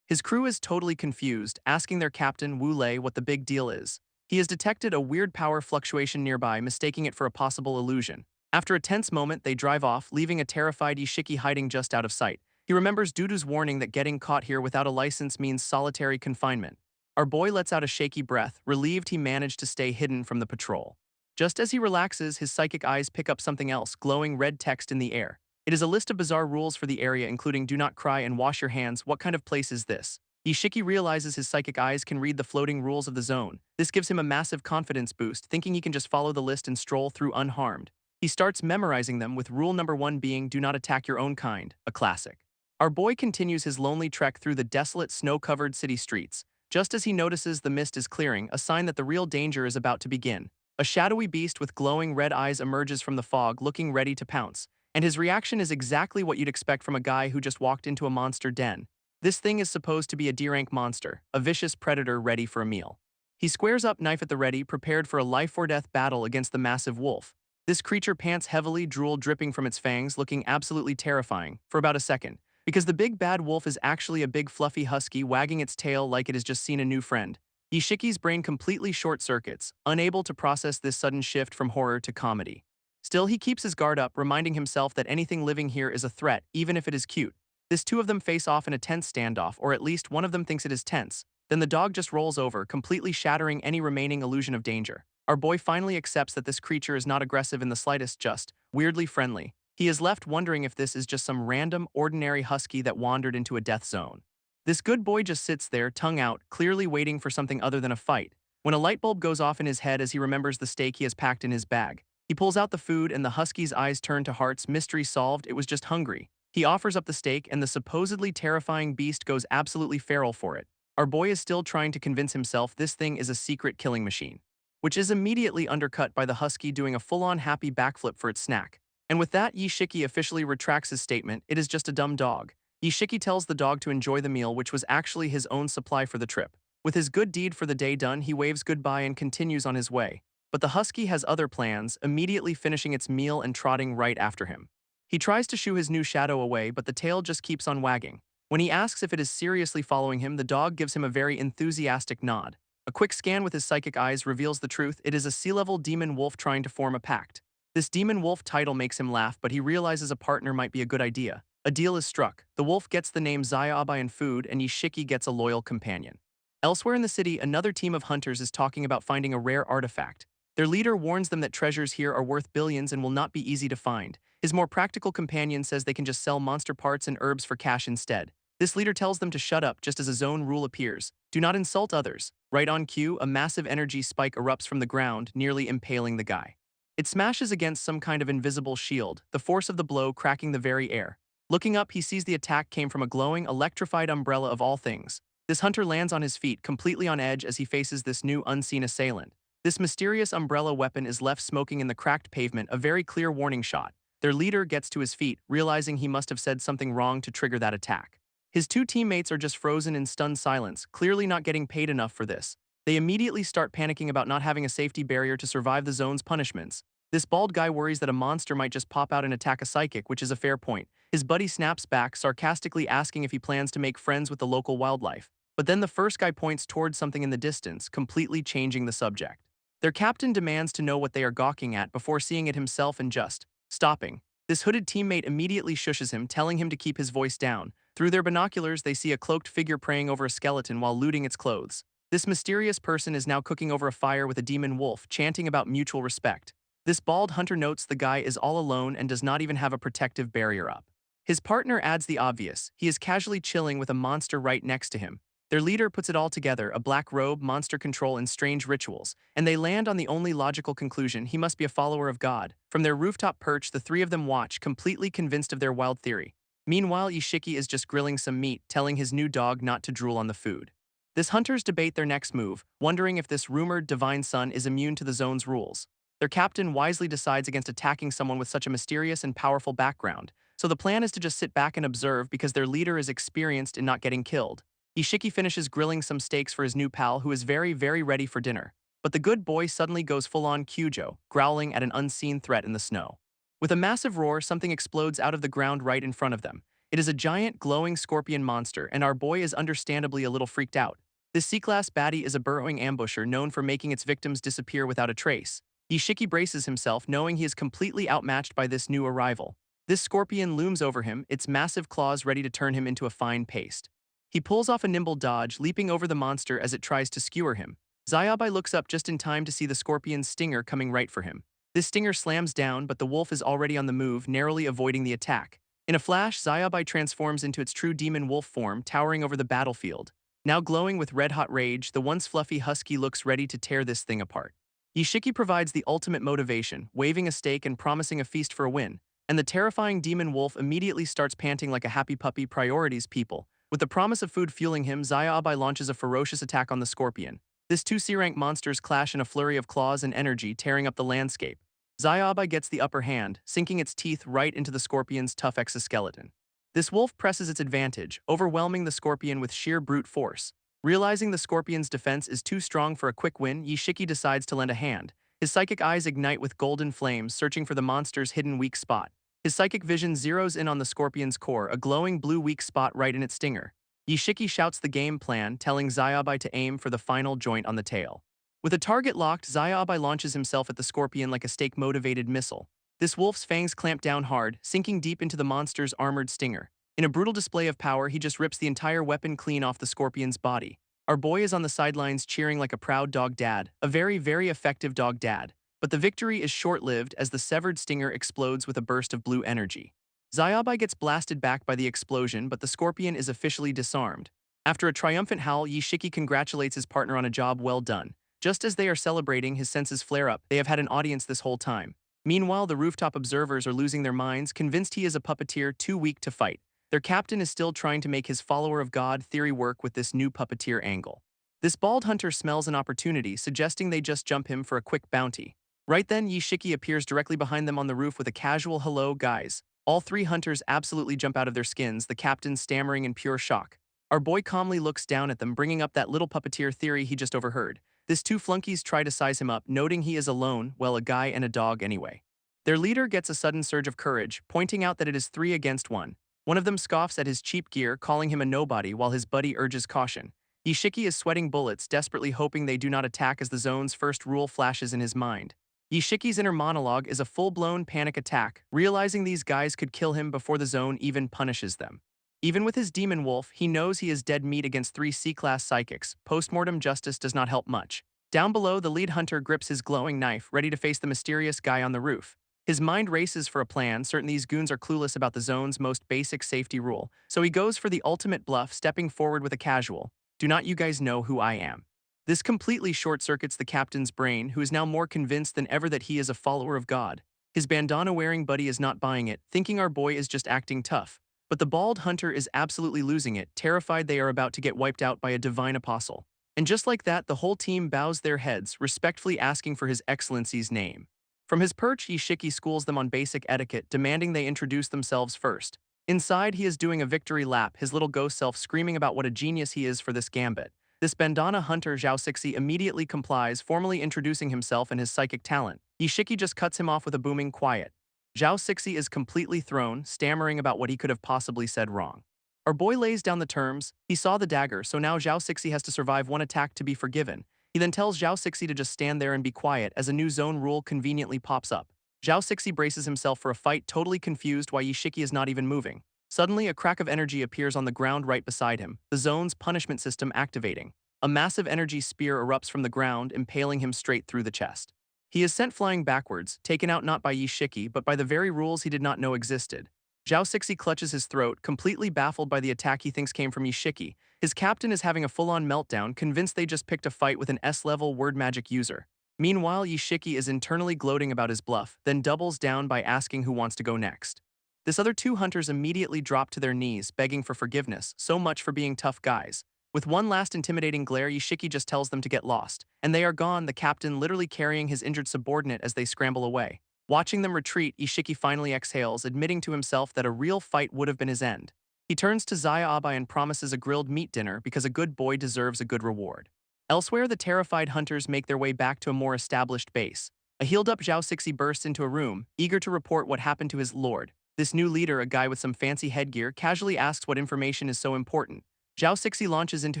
His crew is totally confused, asking their captain, Wu Lei, what the big deal is. He has detected a weird power fluctuation nearby, mistaking it for a possible illusion. After a tense moment, they drive off, leaving a terrified Ishiki hiding just out of sight. He remembers Dudu's warning that getting caught here without a license means solitary confinement. Our boy lets out a shaky breath, relieved he managed to stay hidden from the patrol. Just as he relaxes, his psychic eyes pick up something else, glowing red text in the air. It is a list of bizarre rules for the area, including do not cry and wash your hands. What kind of place is this? Ishiki realizes his psychic eyes can read the floating rules of the zone. This gives him a massive confidence boost, thinking he can just follow the list and stroll through unharmed. He starts memorizing them, with rule number 1 being do not attack your own kind, a classic. Our boy continues his lonely trek through the desolate, snow-covered city streets. Just as he notices the mist is clearing, a sign that the real danger is about to begin. A shadowy beast with glowing red eyes emerges from the fog, looking ready to pounce. And his reaction is exactly what you'd expect from a guy who just walked into a monster den. This thing is supposed to be a D-rank monster, a vicious predator ready for a meal. He squares up, knife at the ready, prepared for a life-or-death battle against the massive wolf. This creature pants heavily, drool dripping from its fangs, looking absolutely terrifying, for about a second. Because the big bad wolf is actually a big fluffy husky wagging its tail like it has just seen a new friend. Ishiki's brain completely short-circuits, unable to process this sudden shift from horror to comedy. Still, he keeps his guard up, reminding himself that anything living here is a threat, even if it is cute. This two of them face off in a tense standoff, or at least one of them thinks it is tense. Then the dog just rolls over, completely shattering any remaining illusion of danger. Our boy finally accepts that this creature is not aggressive in the slightest, just weirdly friendly. He is left wondering if this is just some random, ordinary husky that wandered into a death zone. This good boy just sits there, tongue out, clearly waiting for something other than a fight. When a light bulb goes off in his head as he remembers the steak he has packed in his bag, he pulls out the food and the husky's eyes turn to hearts. Mystery solved, it was just hungry. He offers up the steak and the supposedly terrifying beast goes absolutely feral for it. Our boy is still trying to convince himself this thing is a secret killing machine, which is immediately undercut by the husky doing a full-on happy backflip for its snack. And with that, Yishiki officially retracts his statement, it is just a dumb dog. Yishiki tells the dog to enjoy the meal, which was actually his own supply for the trip. With his good deed for the day done, he waves goodbye and continues on his way. But the husky has other plans, immediately finishing its meal and trotting right after him. He tries to shoo his new shadow away, but the tail just keeps on wagging. When he asks if it is seriously following him, the dog gives him a very enthusiastic nod. A quick scan with his psychic eyes reveals the truth. It is a sea-level demon wolf trying to form a pact. This demon wolf title makes him laugh, but he realizes a partner might be a good idea. A deal is struck. The wolf gets the name Zayaba and food, and Yishiki gets a loyal companion. Elsewhere in the city, another team of hunters is talking about finding a rare artifact. Their leader warns them that treasures here are worth billions and will not be easy to find. His more practical companion says they can just sell monster parts and herbs for cash instead. This leader tells them to shut up just as a zone rule appears. Do not insult others. Right on cue, a massive energy spike erupts from the ground, nearly impaling the guy. It smashes against some kind of invisible shield, the force of the blow cracking the very air. Looking up, he sees the attack came from a glowing, electrified umbrella of all things. This hunter lands on his feet, completely on edge as he faces this new unseen assailant. This mysterious umbrella weapon is left smoking in the cracked pavement, a very clear warning shot. Their leader gets to his feet, realizing he must have said something wrong to trigger that attack. His two teammates are just frozen in stunned silence, clearly not getting paid enough for this. They immediately start panicking about not having a safety barrier to survive the zone's punishments. This bald guy worries that a monster might just pop out and attack a psychic, which is a fair point. His buddy snaps back, sarcastically asking if he plans to make friends with the local wildlife. But then the first guy points towards something in the distance, completely changing the subject. Their captain demands to know what they are gawking at before seeing it himself and just stopping. This hooded teammate immediately shushes him, telling him to keep his voice down. Through their binoculars, they see a cloaked figure praying over a skeleton while looting its clothes. This mysterious person is now cooking over a fire with a demon wolf, chanting about mutual respect. This bald hunter notes the guy is all alone and does not even have a protective barrier up. His partner adds the obvious. He is casually chilling with a monster right next to him. Their leader puts it all together, a black robe, monster control, and strange rituals, and they land on the only logical conclusion: he must be a follower of God. From their rooftop perch, the three of them watch, completely convinced of their wild theory. Meanwhile, Ishiki is just grilling some meat, telling his new dog not to drool on the food. This hunters debate their next move, wondering if this rumored divine son is immune to the zone's rules. Their captain wisely decides against attacking someone with such a mysterious and powerful background, so the plan is to just sit back and observe because their leader is experienced in not getting killed. Ishiki finishes grilling some steaks for his new pal, who is very, very ready for dinner. But the good boy suddenly goes full-on Kyujo, growling at an unseen threat in the snow. With a massive roar, something explodes out of the ground right in front of them. It is a giant, glowing scorpion monster, and our boy is understandably a little freaked out. This C-class baddie is a burrowing ambusher known for making its victims disappear without a trace. Ishiki braces himself, knowing he is completely outmatched by this new arrival. This scorpion looms over him, its massive claws ready to turn him into a fine paste. He pulls off a nimble dodge, leaping over the monster as it tries to skewer him. Zayabai looks up just in time to see the scorpion's stinger coming right for him. This stinger slams down, but the wolf is already on the move, narrowly avoiding the attack. In a flash, Zayabai transforms into its true demon wolf form, towering over the battlefield. Now glowing with red-hot rage, the once fluffy husky looks ready to tear this thing apart. Ishiki provides the ultimate motivation, waving a steak and promising a feast for a win, and the terrifying demon wolf immediately starts panting like a happy puppy. Priorities, people. With the promise of food fueling him, Zayabai launches a ferocious attack on the scorpion. This two C-rank monsters clash in a flurry of claws and energy, tearing up the landscape. Zayabai gets the upper hand, sinking its teeth right into the scorpion's tough exoskeleton. This wolf presses its advantage, overwhelming the scorpion with sheer brute force. Realizing the scorpion's defense is too strong for a quick win, Ishiki decides to lend a hand. His psychic eyes ignite with golden flames, searching for the monster's hidden weak spot. His psychic vision zeroes in on the scorpion's core, a glowing blue weak spot right in its stinger. Ishiki shouts the game plan, telling Zayabai to aim for the final joint on the tail. With a target locked, Zayabai launches himself at the scorpion like a stake-motivated missile. This wolf's fangs clamp down hard, sinking deep into the monster's armored stinger. In a brutal display of power, he just rips the entire weapon clean off the scorpion's body. Our boy is on the sidelines cheering like a proud dog dad, a very, very effective dog dad. But the victory is short-lived as the severed stinger explodes with a burst of blue energy. Zayabai gets blasted back by the explosion, but the scorpion is officially disarmed. After a triumphant howl, Ishiki congratulates his partner on a job well done. Just as they are celebrating, his senses flare up. They have had an audience this whole time. Meanwhile, the rooftop observers are losing their minds, convinced he is a puppeteer too weak to fight. Their captain is still trying to make his follower of God theory work with this new puppeteer angle. This bald hunter smells an opportunity, suggesting they just jump him for a quick bounty. Right then, Ishiki appears directly behind them on the roof with a casual "hello, guys." All three hunters absolutely jump out of their skins, the captain stammering in pure shock. Our boy calmly looks down at them, bringing up that little puppeteer theory he just overheard. These two flunkies try to size him up, noting he is alone, well, a guy and a dog anyway. Their leader gets a sudden surge of courage, pointing out that it is 3 against 1. One of them scoffs at his cheap gear, calling him a nobody, while his buddy urges caution. Ishiki is sweating bullets, desperately hoping they do not attack as the zone's first rule flashes in his mind. Ishiki's inner monologue is a full-blown panic attack, realizing these guys could kill him before the zone even punishes them. Even with his demon wolf, he knows he is dead meat against 3 C-class psychics. Postmortem justice does not help much. Down below, the lead hunter grips his glowing knife, ready to face the mysterious guy on the roof. His mind races for a plan, certain these goons are clueless about the zone's most basic safety rule, so he goes for the ultimate bluff, stepping forward with a casual, "Do not you guys know who I am?" This completely short-circuits the captain's brain, who is now more convinced than ever that he is a follower of God. His bandana-wearing buddy is not buying it, thinking our boy is just acting tough. But the bald hunter is absolutely losing it, terrified they are about to get wiped out by a divine apostle. And just like that, the whole team bows their heads, respectfully asking for His Excellency's name. From his perch, Ishiki schools them on basic etiquette, demanding they introduce themselves first. Inside, he is doing a victory lap, his little ghost self screaming about what a genius he is for this gambit. This bandana hunter, Zhao Sixi, immediately complies, formally introducing himself and his psychic talent. Ishiki just cuts him off with a booming "quiet." Zhao Sixi is completely thrown, stammering about what he could have possibly said wrong. Our boy lays down the terms. He saw the dagger, so now Zhao Sixi has to survive one attack to be forgiven. He then tells Zhao Sixi to just stand there and be quiet as a new zone rule conveniently pops up. Zhao Sixi braces himself for a fight, totally confused why Ishiki is not even moving. Suddenly, a crack of energy appears on the ground right beside him, the zone's punishment system activating. A massive energy spear erupts from the ground, impaling him straight through the chest. He is sent flying backwards, taken out not by Ishiki but by the very rules he did not know existed. Zhao Sixi clutches his throat, completely baffled by the attack he thinks came from Ishiki. His captain is having a full-on meltdown, convinced they just picked a fight with an S-level word magic user. Meanwhile, Ishiki is internally gloating about his bluff, then doubles down by asking who wants to go next. This other two hunters immediately drop to their knees, begging for forgiveness, so much for being tough guys. With one last intimidating glare, Ishiki just tells them to get lost, and they are gone, the captain literally carrying his injured subordinate as they scramble away. Watching them retreat, Ishiki finally exhales, admitting to himself that a real fight would have been his end. He turns to Zaya Abai and promises a grilled meat dinner because a good boy deserves a good reward. Elsewhere, the terrified hunters make their way back to a more established base. A healed-up Zhao Sixi bursts into a room, eager to report what happened to his lord. This new leader, a guy with some fancy headgear, casually asks what information is so important. Zhao Sixi launches into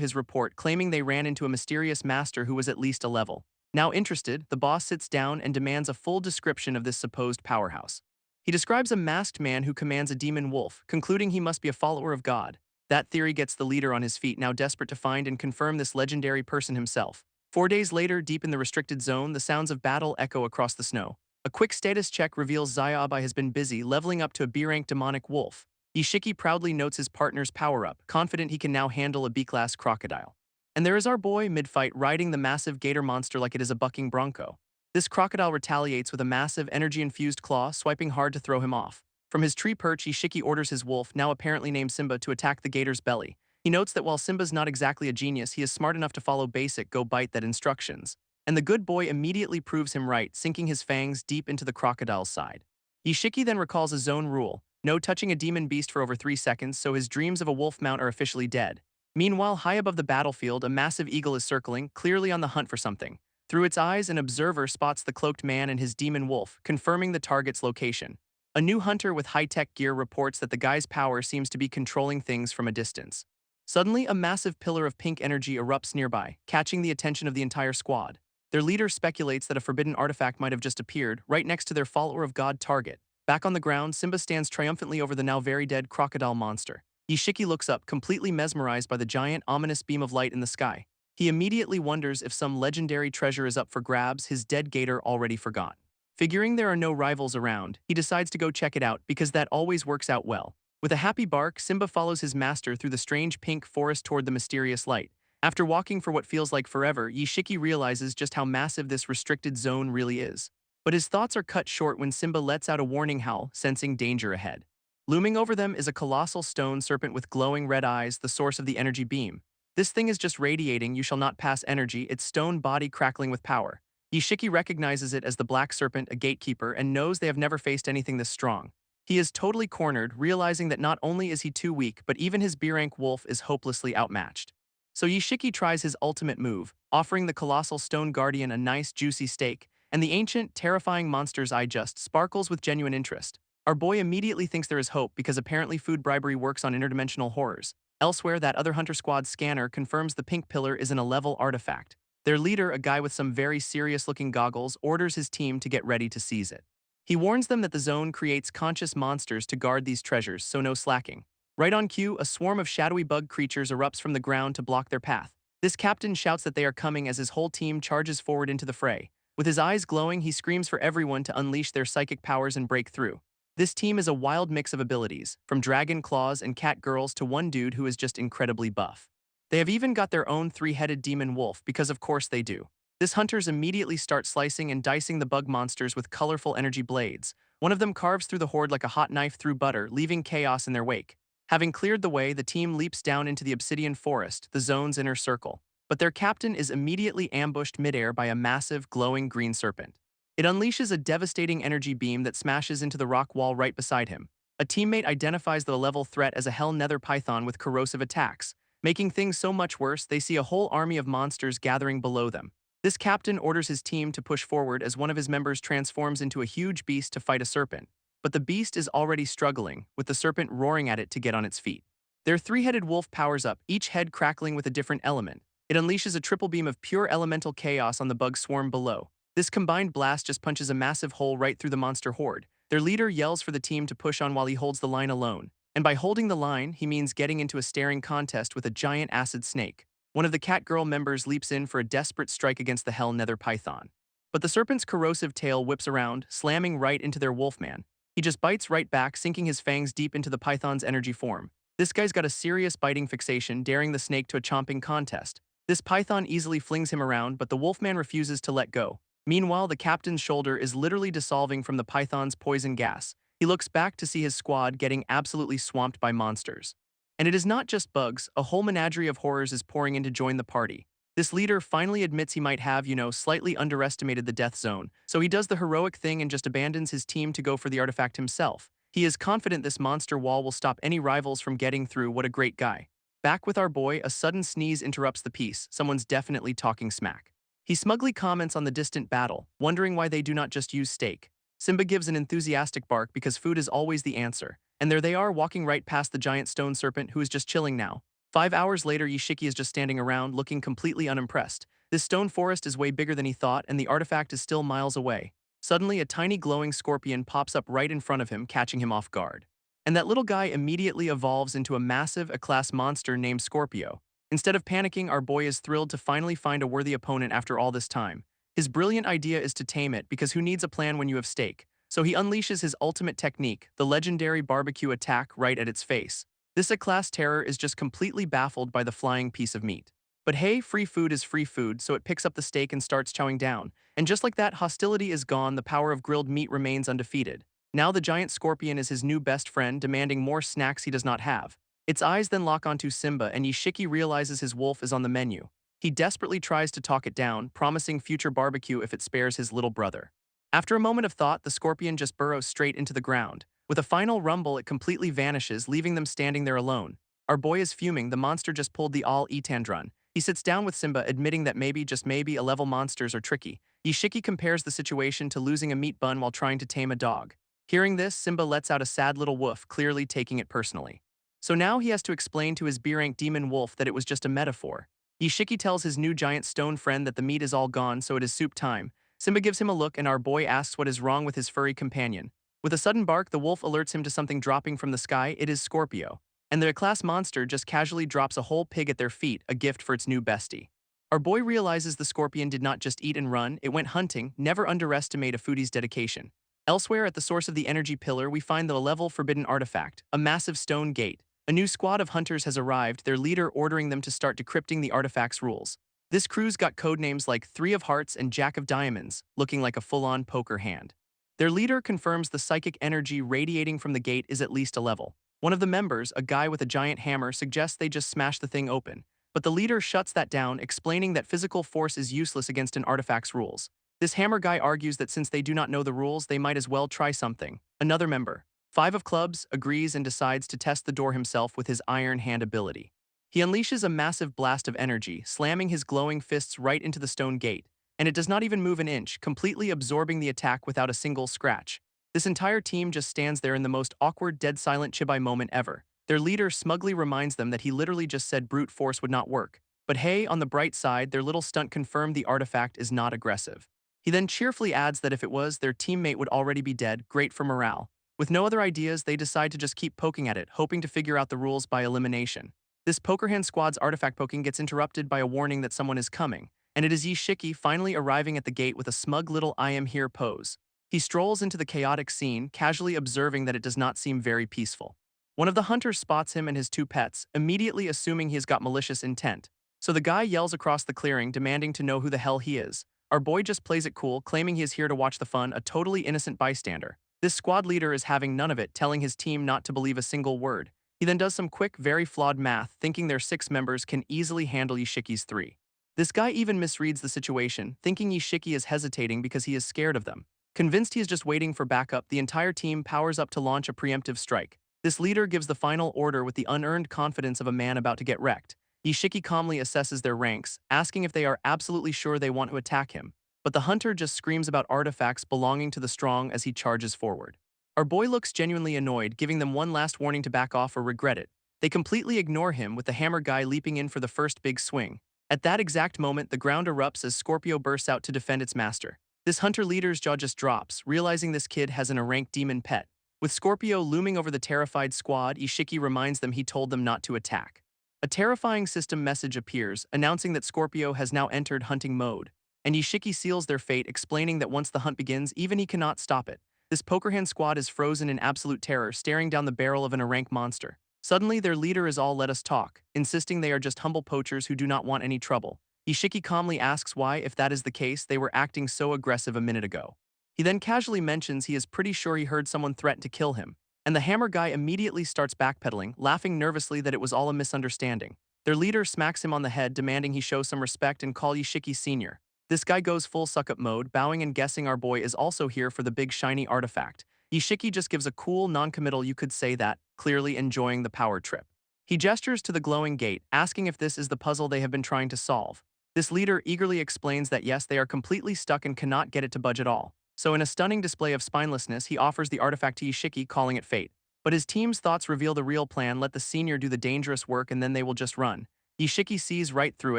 his report, claiming they ran into a mysterious master who was at least a level. Now interested, the boss sits down and demands a full description of this supposed powerhouse. He describes a masked man who commands a demon wolf, concluding he must be a follower of God. That theory gets the leader on his feet, now desperate to find and confirm this legendary person himself. 4 days later, deep in the restricted zone, the sounds of battle echo across the snow. A quick status check reveals Zaya Abai has been busy, leveling up to a B-rank demonic wolf. Ishiki proudly notes his partner's power-up, confident he can now handle a B-class crocodile. And there is our boy, mid-fight, riding the massive gator monster like it is a bucking bronco. This crocodile retaliates with a massive energy-infused claw, swiping hard to throw him off. From his tree perch, Ishiki orders his wolf, now apparently named Simba, to attack the gator's belly. He notes that while Simba's not exactly a genius, he is smart enough to follow basic go bite that instructions. And the good boy immediately proves him right, sinking his fangs deep into the crocodile's side. Ishiki then recalls a zone rule: no touching a demon beast for over 3 seconds, so his dreams of a wolf mount are officially dead. Meanwhile, high above the battlefield, a massive eagle is circling, clearly on the hunt for something. Through its eyes, an observer spots the cloaked man and his demon wolf, confirming the target's location. A new hunter with high-tech gear reports that the guy's power seems to be controlling things from a distance. Suddenly, a massive pillar of pink energy erupts nearby, catching the attention of the entire squad. Their leader speculates that a forbidden artifact might have just appeared, right next to their follower of God target. Back on the ground, Simba stands triumphantly over the now very dead crocodile monster. Ishiki looks up, completely mesmerized by the giant, ominous beam of light in the sky. He immediately wonders if some legendary treasure is up for grabs, his dead gator already forgot. Figuring there are no rivals around, he decides to go check it out because that always works out well. With a happy bark, Simba follows his master through the strange pink forest toward the mysterious light. After walking for what feels like forever, Ishiki realizes just how massive this restricted zone really is. But his thoughts are cut short when Simba lets out a warning howl, sensing danger ahead. Looming over them is a colossal stone serpent with glowing red eyes, the source of the energy beam. This thing is just radiating, you shall not pass energy, its stone body crackling with power. Ishiki recognizes it as the black serpent, a gatekeeper, and knows they have never faced anything this strong. He is totally cornered, realizing that not only is he too weak, but even his B-rank wolf is hopelessly outmatched. So Ishiki tries his ultimate move, offering the colossal stone guardian a nice juicy steak, and the ancient, terrifying monster's eye just sparkles with genuine interest. Our boy immediately thinks there is hope because apparently food bribery works on interdimensional horrors. Elsewhere, that other Hunter Squad scanner confirms the pink pillar is an 11 artifact. Their leader, a guy with some very serious-looking goggles, orders his team to get ready to seize it. He warns them that the zone creates conscious monsters to guard these treasures, so no slacking. Right on cue, a swarm of shadowy bug creatures erupts from the ground to block their path. This captain shouts that they are coming as his whole team charges forward into the fray. With his eyes glowing, he screams for everyone to unleash their psychic powers and break through. This team is a wild mix of abilities, from dragon claws and cat girls to one dude who is just incredibly buff. They have even got their own three-headed demon wolf because of course they do. This hunters immediately start slicing and dicing the bug monsters with colorful energy blades. One of them carves through the horde like a hot knife through butter, leaving chaos in their wake. Having cleared the way, the team leaps down into the obsidian forest, the zone's inner circle. But their captain is immediately ambushed midair by a massive, glowing green serpent. It unleashes a devastating energy beam that smashes into the rock wall right beside him. A teammate identifies the level threat as a hell nether python with corrosive attacks. Making things so much worse, they see a whole army of monsters gathering below them. This captain orders his team to push forward as one of his members transforms into a huge beast to fight a serpent. But the beast is already struggling, with the serpent roaring at it to get on its feet. Their three-headed wolf powers up, each head crackling with a different element. It unleashes a triple beam of pure elemental chaos on the bug swarm below. This combined blast just punches a massive hole right through the monster horde. Their leader yells for the team to push on while he holds the line alone. And by holding the line, he means getting into a staring contest with a giant acid snake. One of the Catgirl members leaps in for a desperate strike against the Hell Nether Python. But the serpent's corrosive tail whips around, slamming right into their wolfman. He just bites right back, sinking his fangs deep into the python's energy form. This guy's got a serious biting fixation, daring the snake to a chomping contest. This python easily flings him around, but the wolfman refuses to let go. Meanwhile, the captain's shoulder is literally dissolving from the python's poison gas. He looks back to see his squad getting absolutely swamped by monsters. And it is not just bugs, a whole menagerie of horrors is pouring in to join the party. This leader finally admits he might have, slightly underestimated the death zone, so he does the heroic thing and just abandons his team to go for the artifact himself. He is confident this monster wall will stop any rivals from getting through. What a great guy. Back with our boy, a sudden sneeze interrupts the peace. Someone's definitely talking smack. He smugly comments on the distant battle, wondering why they do not just use steak. Simba gives an enthusiastic bark because food is always the answer. And there they are, walking right past the giant stone serpent who is just chilling now. 5 hours later, Yashiki is just standing around, looking completely unimpressed. This stone forest is way bigger than he thought, and the artifact is still miles away. Suddenly, a tiny glowing scorpion pops up right in front of him, catching him off guard. And that little guy immediately evolves into a massive A-class monster named Scorpio. Instead of panicking, our boy is thrilled to finally find a worthy opponent after all this time. His brilliant idea is to tame it, because who needs a plan when you have steak? So he unleashes his ultimate technique, the legendary barbecue attack, right at its face. This A-class terror is just completely baffled by the flying piece of meat. But hey, free food is free food, so it picks up the steak and starts chowing down. And just like that, hostility is gone, the power of grilled meat remains undefeated. Now the giant scorpion is his new best friend, demanding more snacks he does not have. Its eyes then lock onto Simba, and Yashiki realizes his wolf is on the menu. He desperately tries to talk it down, promising future barbecue if it spares his little brother. After a moment of thought, the scorpion just burrows straight into the ground. With a final rumble, it completely vanishes, leaving them standing there alone. Our boy is fuming. The monster just pulled the all-Etandrun. He sits down with Simba, admitting that maybe, just maybe, a-level monsters are tricky. Yashiki compares the situation to losing a meat bun while trying to tame a dog. Hearing this, Simba lets out a sad little woof, clearly taking it personally. So now he has to explain to his B-rank demon wolf that it was just a metaphor. Yashiki tells his new giant stone friend that the meat is all gone, so it is soup time. Simba gives him a look, and our boy asks what is wrong with his furry companion. With a sudden bark, the wolf alerts him to something dropping from the sky. It is Scorpio. And the class monster just casually drops a whole pig at their feet, a gift for its new bestie. Our boy realizes the scorpion did not just eat and run, it went hunting. Never underestimate a foodie's dedication. Elsewhere at the source of the energy pillar, we find the level forbidden artifact, a massive stone gate. A new squad of hunters has arrived, their leader ordering them to start decrypting the artifact's rules. This crew's got codenames like Three of Hearts and Jack of Diamonds, looking like a full-on poker hand. Their leader confirms the psychic energy radiating from the gate is at least a level. One of the members, a guy with a giant hammer, suggests they just smash the thing open. But the leader shuts that down, explaining that physical force is useless against an artifact's rules. This hammer guy argues that since they do not know the rules, they might as well try something. Another member, Five of Clubs, agrees and decides to test the door himself with his iron hand ability. He unleashes a massive blast of energy, slamming his glowing fists right into the stone gate, and it does not even move an inch, completely absorbing the attack without a single scratch. This entire team just stands there in the most awkward, dead-silent chibai moment ever. Their leader smugly reminds them that he literally just said brute force would not work. But hey, on the bright side, their little stunt confirmed the artifact is not aggressive. He then cheerfully adds that if it was, their teammate would already be dead, great for morale. With no other ideas, they decide to just keep poking at it, hoping to figure out the rules by elimination. This Pokerhand squad's artifact poking gets interrupted by a warning that someone is coming, and it is Yishiki finally arriving at the gate with a smug little "I am here" pose. He strolls into the chaotic scene, casually observing that it does not seem very peaceful. One of the hunters spots him and his two pets, immediately assuming he has got malicious intent. So the guy yells across the clearing, demanding to know who the hell he is. Our boy just plays it cool, claiming he is here to watch the fun, a totally innocent bystander. This squad leader is having none of it, telling his team not to believe a single word. He then does some quick, very flawed math, thinking their 6 members can easily handle Yishiki's 3. This guy even misreads the situation, thinking Yishiki is hesitating because he is scared of them. Convinced he is just waiting for backup, the entire team powers up to launch a preemptive strike. This leader gives the final order with the unearned confidence of a man about to get wrecked. Yishiki calmly assesses their ranks, asking if they are absolutely sure they want to attack him. But the hunter just screams about artifacts belonging to the strong as he charges forward. Our boy looks genuinely annoyed, giving them one last warning to back off or regret it. They completely ignore him, with the hammer guy leaping in for the first big swing. At that exact moment, the ground erupts as Scorpio bursts out to defend its master. This hunter leader's jaw just drops, realizing this kid has an erranked demon pet. With Scorpio looming over the terrified squad, Ishiki reminds them he told them not to attack. A terrifying system message appears, announcing that Scorpio has now entered hunting mode. And Ishiki seals their fate, explaining that once the hunt begins, even he cannot stop it. This Pokerhand squad is frozen in absolute terror, staring down the barrel of an rank monster. Suddenly, their leader is all "let us talk," insisting they are just humble poachers who do not want any trouble. Ishiki calmly asks why, if that is the case, they were acting so aggressive a minute ago. He then casually mentions he is pretty sure he heard someone threaten to kill him, and the hammer guy immediately starts backpedaling, laughing nervously that it was all a misunderstanding. Their leader smacks him on the head, demanding he show some respect and call Yishiki senior. This guy goes full suck-up mode, bowing and guessing our boy is also here for the big shiny artifact. Yishiki just gives a cool, non-committal "you could say that," clearly enjoying the power trip. He gestures to the glowing gate, asking if this is the puzzle they have been trying to solve. This leader eagerly explains that yes, they are completely stuck and cannot get it to budge at all. So in a stunning display of spinelessness, he offers the artifact to Yishiki, calling it fate. But his team's thoughts reveal the real plan: let the senior do the dangerous work and then they will just run. Yishiki sees right through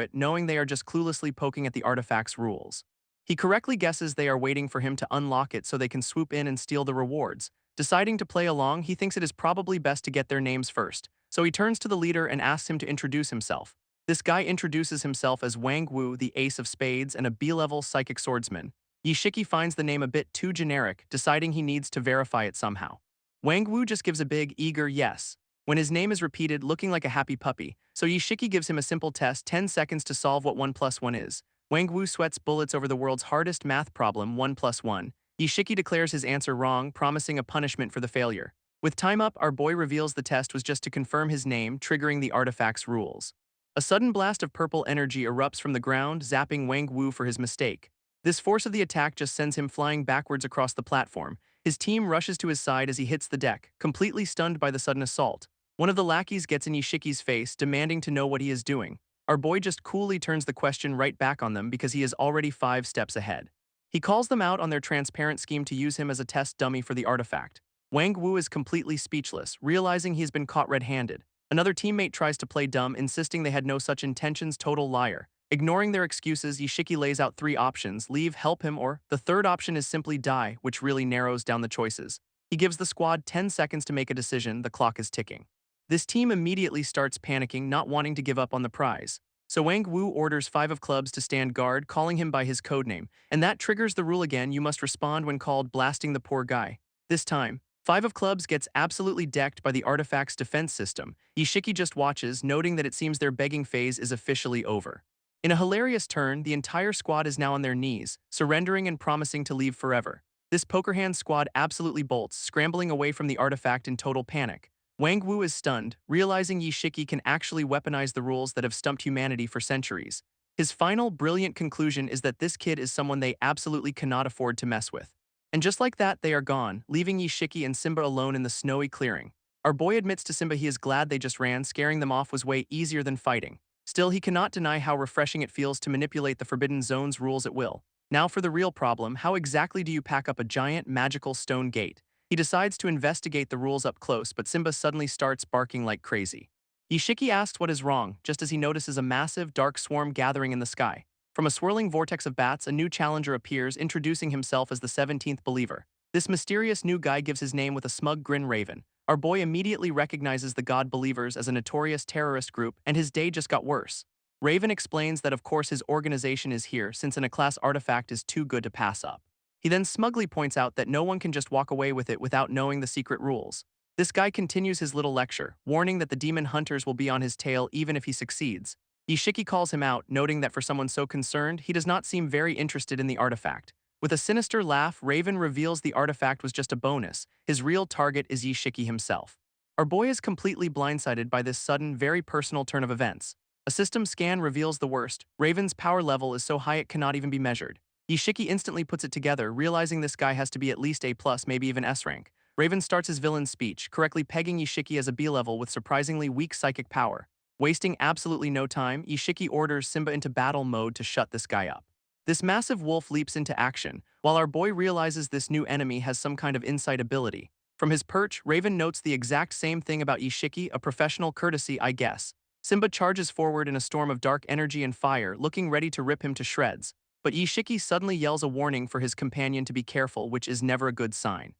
it, knowing they are just cluelessly poking at the artifact's rules. He correctly guesses they are waiting for him to unlock it so they can swoop in and steal the rewards. Deciding to play along, he thinks it is probably best to get their names first. So he turns to the leader and asks him to introduce himself. This guy introduces himself as Wang Wu, the ace of spades and a B-level psychic swordsman. Yishiki finds the name a bit too generic, deciding he needs to verify it somehow. Wang Wu just gives a big, eager yes when his name is repeated, looking like a happy puppy, so Yishiki gives him a simple test: 10 seconds to solve what 1 plus 1 is. Wang Wu sweats bullets over the world's hardest math problem, 1 plus 1. Yishiki declares his answer wrong, promising a punishment for the failure. With time up, our boy reveals the test was just to confirm his name, triggering the artifact's rules. A sudden blast of purple energy erupts from the ground, zapping Wang Wu for his mistake. This force of the attack just sends him flying backwards across the platform. His team rushes to his side as he hits the deck, completely stunned by the sudden assault. One of the lackeys gets in Yishiki's face, demanding to know what he is doing. Our boy just coolly turns the question right back on them because he is already 5 steps ahead. He calls them out on their transparent scheme to use him as a test dummy for the artifact. Wang Wu is completely speechless, realizing he has been caught red-handed. Another teammate tries to play dumb, insisting they had no such intentions. Total liar. Ignoring their excuses, Yishiki lays out 3 options: leave, help him, or the third option is simply die, which really narrows down the choices. He gives the squad 10 seconds to make a decision. The clock is ticking. This team immediately starts panicking, not wanting to give up on the prize. So Wang Wu orders 5 of clubs to stand guard, calling him by his codename, and that triggers the rule again: you must respond when called, blasting the poor guy. This time, 5 of clubs gets absolutely decked by the artifact's defense system. Yishiki just watches, noting that it seems their begging phase is officially over. In a hilarious turn, the entire squad is now on their knees, surrendering and promising to leave forever. This Pokerhand squad absolutely bolts, scrambling away from the artifact in total panic. Wang Wu is stunned, realizing Yishiki can actually weaponize the rules that have stumped humanity for centuries. His final, brilliant conclusion is that this kid is someone they absolutely cannot afford to mess with. And just like that, they are gone, leaving Yishiki and Simba alone in the snowy clearing. Our boy admits to Simba he is glad they just ran; scaring them off was way easier than fighting. Still, he cannot deny how refreshing it feels to manipulate the Forbidden Zone's rules at will. Now for the real problem: how exactly do you pack up a giant, magical stone gate? He decides to investigate the rules up close, but Simba suddenly starts barking like crazy. Yishiki asks what is wrong, just as he notices a massive, dark swarm gathering in the sky. From a swirling vortex of bats, a new challenger appears, introducing himself as the 17th believer. This mysterious new guy gives his name with a smug grin: Raven. Our boy immediately recognizes the God Believers as a notorious terrorist group, and his day just got worse. Raven explains that of course his organization is here since an A-class artifact is too good to pass up. He then smugly points out that no one can just walk away with it without knowing the secret rules. This guy continues his little lecture, warning that the demon hunters will be on his tail even if he succeeds. Ishiki calls him out, noting that for someone so concerned, he does not seem very interested in the artifact. With a sinister laugh, Raven reveals the artifact was just a bonus. His real target is Ishiki himself. Our boy is completely blindsided by this sudden, very personal turn of events. A system scan reveals the worst. Raven's power level is so high it cannot even be measured. Ishiki instantly puts it together, realizing this guy has to be at least A+, maybe even S rank. Raven starts his villain speech, correctly pegging Ishiki as a B level with surprisingly weak psychic power. Wasting absolutely no time, Ishiki orders Simba into battle mode to shut this guy up. This massive wolf leaps into action, while our boy realizes this new enemy has some kind of insight ability. From his perch, Raven notes the exact same thing about Ishiki, a professional courtesy, I guess. Simba charges forward in a storm of dark energy and fire, looking ready to rip him to shreds. But Ishiki suddenly yells a warning for his companion to be careful, which is never a good sign.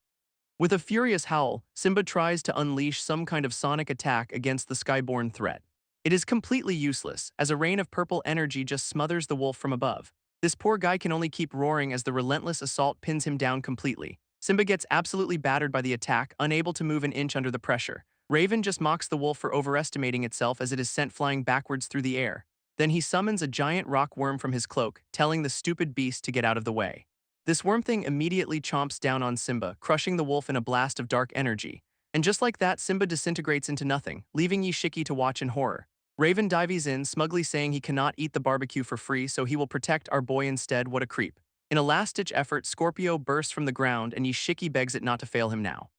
With a furious howl, Simba tries to unleash some kind of sonic attack against the skyborn threat. It is completely useless, as a rain of purple energy just smothers the wolf from above. This poor guy can only keep roaring as the relentless assault pins him down completely. Simba gets absolutely battered by the attack, unable to move an inch under the pressure. Raven just mocks the wolf for overestimating itself as it is sent flying backwards through the air. Then he summons a giant rock worm from his cloak, telling the stupid beast to get out of the way. This worm thing immediately chomps down on Simba, crushing the wolf in a blast of dark energy. And just like that, Simba disintegrates into nothing, leaving Ishiki to watch in horror. Raven dives in, smugly saying he cannot eat the barbecue for free, so he will protect our boy instead. What a creep. In a last-ditch effort, Scorpio bursts from the ground and Ishiki begs it not to fail him now.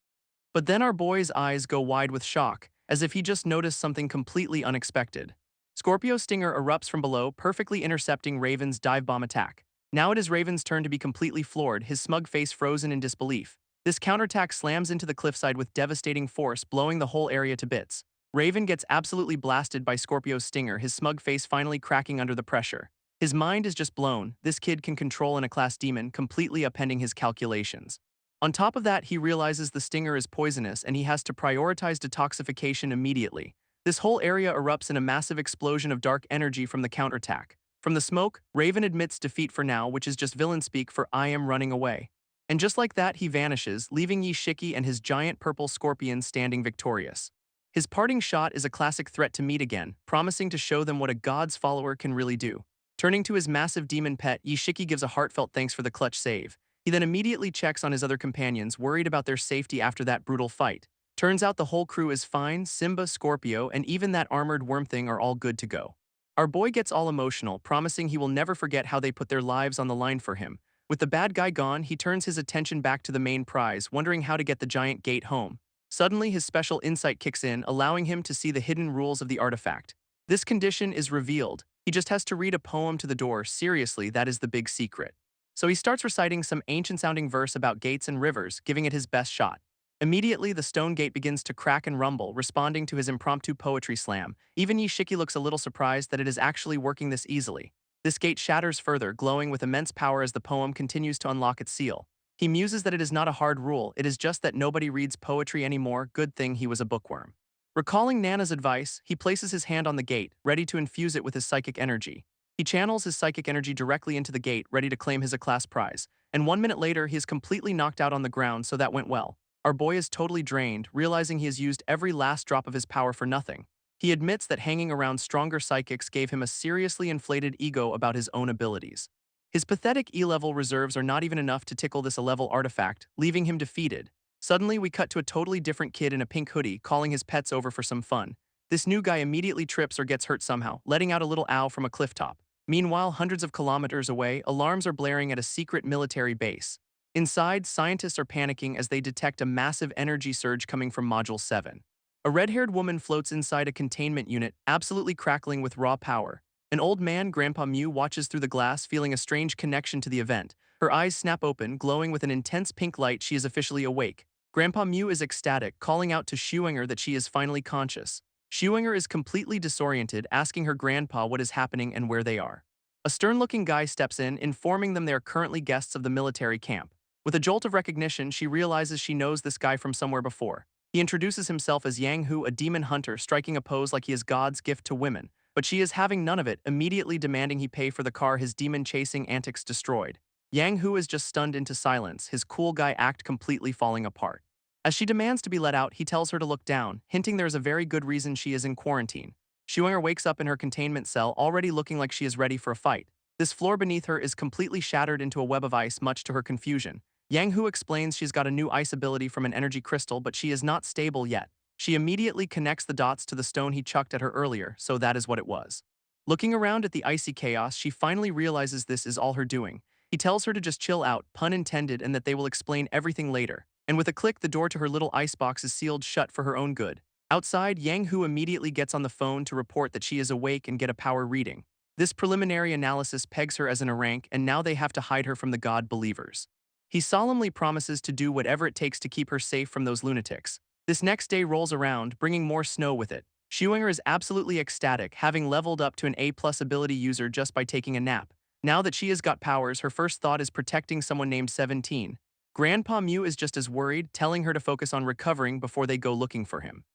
But then our boy's eyes go wide with shock, as if he just noticed something completely unexpected. Scorpio's stinger erupts from below, perfectly intercepting Raven's dive bomb attack. Now it is Raven's turn to be completely floored, his smug face frozen in disbelief. This counterattack slams into the cliffside with devastating force, blowing the whole area to bits. Raven gets absolutely blasted by Scorpio's stinger, his smug face finally cracking under the pressure. His mind is just blown. This kid can control an A-class demon, completely upending his calculations. On top of that, he realizes the stinger is poisonous and he has to prioritize detoxification immediately. This whole area erupts in a massive explosion of dark energy from the counterattack. From the smoke, Raven admits defeat for now, which is just villain speak for I am running away. And just like that, he vanishes, leaving Ishiki and his giant purple scorpion standing victorious. His parting shot is a classic threat to meet again, promising to show them what a god's follower can really do. Turning to his massive demon pet, Ishiki gives a heartfelt thanks for the clutch save. He then immediately checks on his other companions, worried about their safety after that brutal fight. Turns out the whole crew is fine. Simba, Scorpio, and even that armored worm thing are all good to go. Our boy gets all emotional, promising he will never forget how they put their lives on the line for him. With the bad guy gone, he turns his attention back to the main prize, wondering how to get the giant gate home. Suddenly, his special insight kicks in, allowing him to see the hidden rules of the artifact. This condition is revealed. He just has to read a poem to the door. Seriously, that is the big secret. So he starts reciting some ancient-sounding verse about gates and rivers, giving it his best shot. Immediately, the stone gate begins to crack and rumble, responding to his impromptu poetry slam. Even Ishiki looks a little surprised that it is actually working this easily. This gate shatters further, glowing with immense power as the poem continues to unlock its seal. He muses that it is not a hard rule, it is just that nobody reads poetry anymore. Good thing he was a bookworm. Recalling Nana's advice, he places his hand on the gate, ready to infuse it with his psychic energy. He channels his psychic energy directly into the gate, ready to claim his A-class prize. And 1 minute later, he is completely knocked out on the ground, so that went well. Our boy is totally drained, realizing he has used every last drop of his power for nothing. He admits that hanging around stronger psychics gave him a seriously inflated ego about his own abilities. His pathetic E-level reserves are not even enough to tickle this A-level artifact, leaving him defeated. Suddenly, we cut to a totally different kid in a pink hoodie, calling his pets over for some fun. This new guy immediately trips or gets hurt somehow, letting out a little ow from a cliff top. Meanwhile, hundreds of kilometers away, alarms are blaring at a secret military base. Inside, scientists are panicking as they detect a massive energy surge coming from Module 7. A red-haired woman floats inside a containment unit, absolutely crackling with raw power. An old man, Grandpa Mew, watches through the glass, feeling a strange connection to the event. Her eyes snap open, glowing with an intense pink light. She is officially awake. Grandpa Mew is ecstatic, calling out to Shuinger that she is finally conscious. Shuinger is completely disoriented, asking her grandpa what is happening and where they are. A stern-looking guy steps in, informing them they are currently guests of the military camp. With a jolt of recognition, she realizes she knows this guy from somewhere before. He introduces himself as Yang Hu, a demon hunter, striking a pose like he is God's gift to women, but she is having none of it, immediately demanding he pay for the car his demon-chasing antics destroyed. Yang Hu is just stunned into silence, his cool guy act completely falling apart. As she demands to be let out, he tells her to look down, hinting there is a very good reason she is in quarantine. Shuinger wakes up in her containment cell, already looking like she is ready for a fight. This floor beneath her is completely shattered into a web of ice, much to her confusion. Yang Hu explains she's got a new ice ability from an energy crystal, but she is not stable yet. She immediately connects the dots to the stone he chucked at her earlier, so that is what it was. Looking around at the icy chaos, she finally realizes this is all her doing. He tells her to just chill out, pun intended, and that they will explain everything later. And with a click, the door to her little icebox is sealed shut for her own good. Outside, Yang Hu immediately gets on the phone to report that she is awake and get a power reading. This preliminary analysis pegs her as an rank, and now they have to hide her from the god believers. He solemnly promises to do whatever it takes to keep her safe from those lunatics. This next day rolls around, bringing more snow with it. Shuinger is absolutely ecstatic, having leveled up to an A+ ability user just by taking a nap. Now that she has got powers, her first thought is protecting someone named 17. Grandpa Mew is just as worried, telling her to focus on recovering before they go looking for him.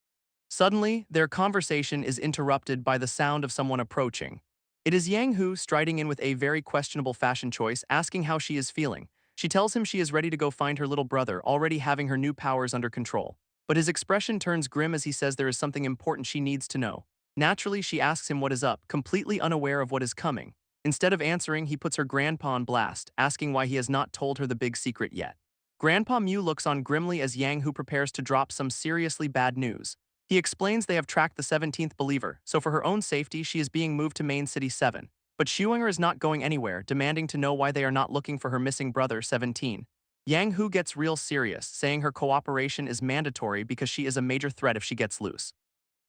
Suddenly, their conversation is interrupted by the sound of someone approaching. It is Yang Hu striding in with a very questionable fashion choice, asking how she is feeling. She tells him she is ready to go find her little brother, already having her new powers under control. But his expression turns grim as he says there is something important she needs to know. Naturally, she asks him what is up, completely unaware of what is coming. Instead of answering, he puts her grandpa on blast, asking why he has not told her the big secret yet. Grandpa Mew looks on grimly as Yang Hu prepares to drop some seriously bad news. He explains they have tracked the 17th believer, so for her own safety, she is being moved to Main City 7. But Shuinger is not going anywhere, demanding to know why they are not looking for her missing brother, 17. Yang Hu gets real serious, saying her cooperation is mandatory because she is a major threat if she gets loose.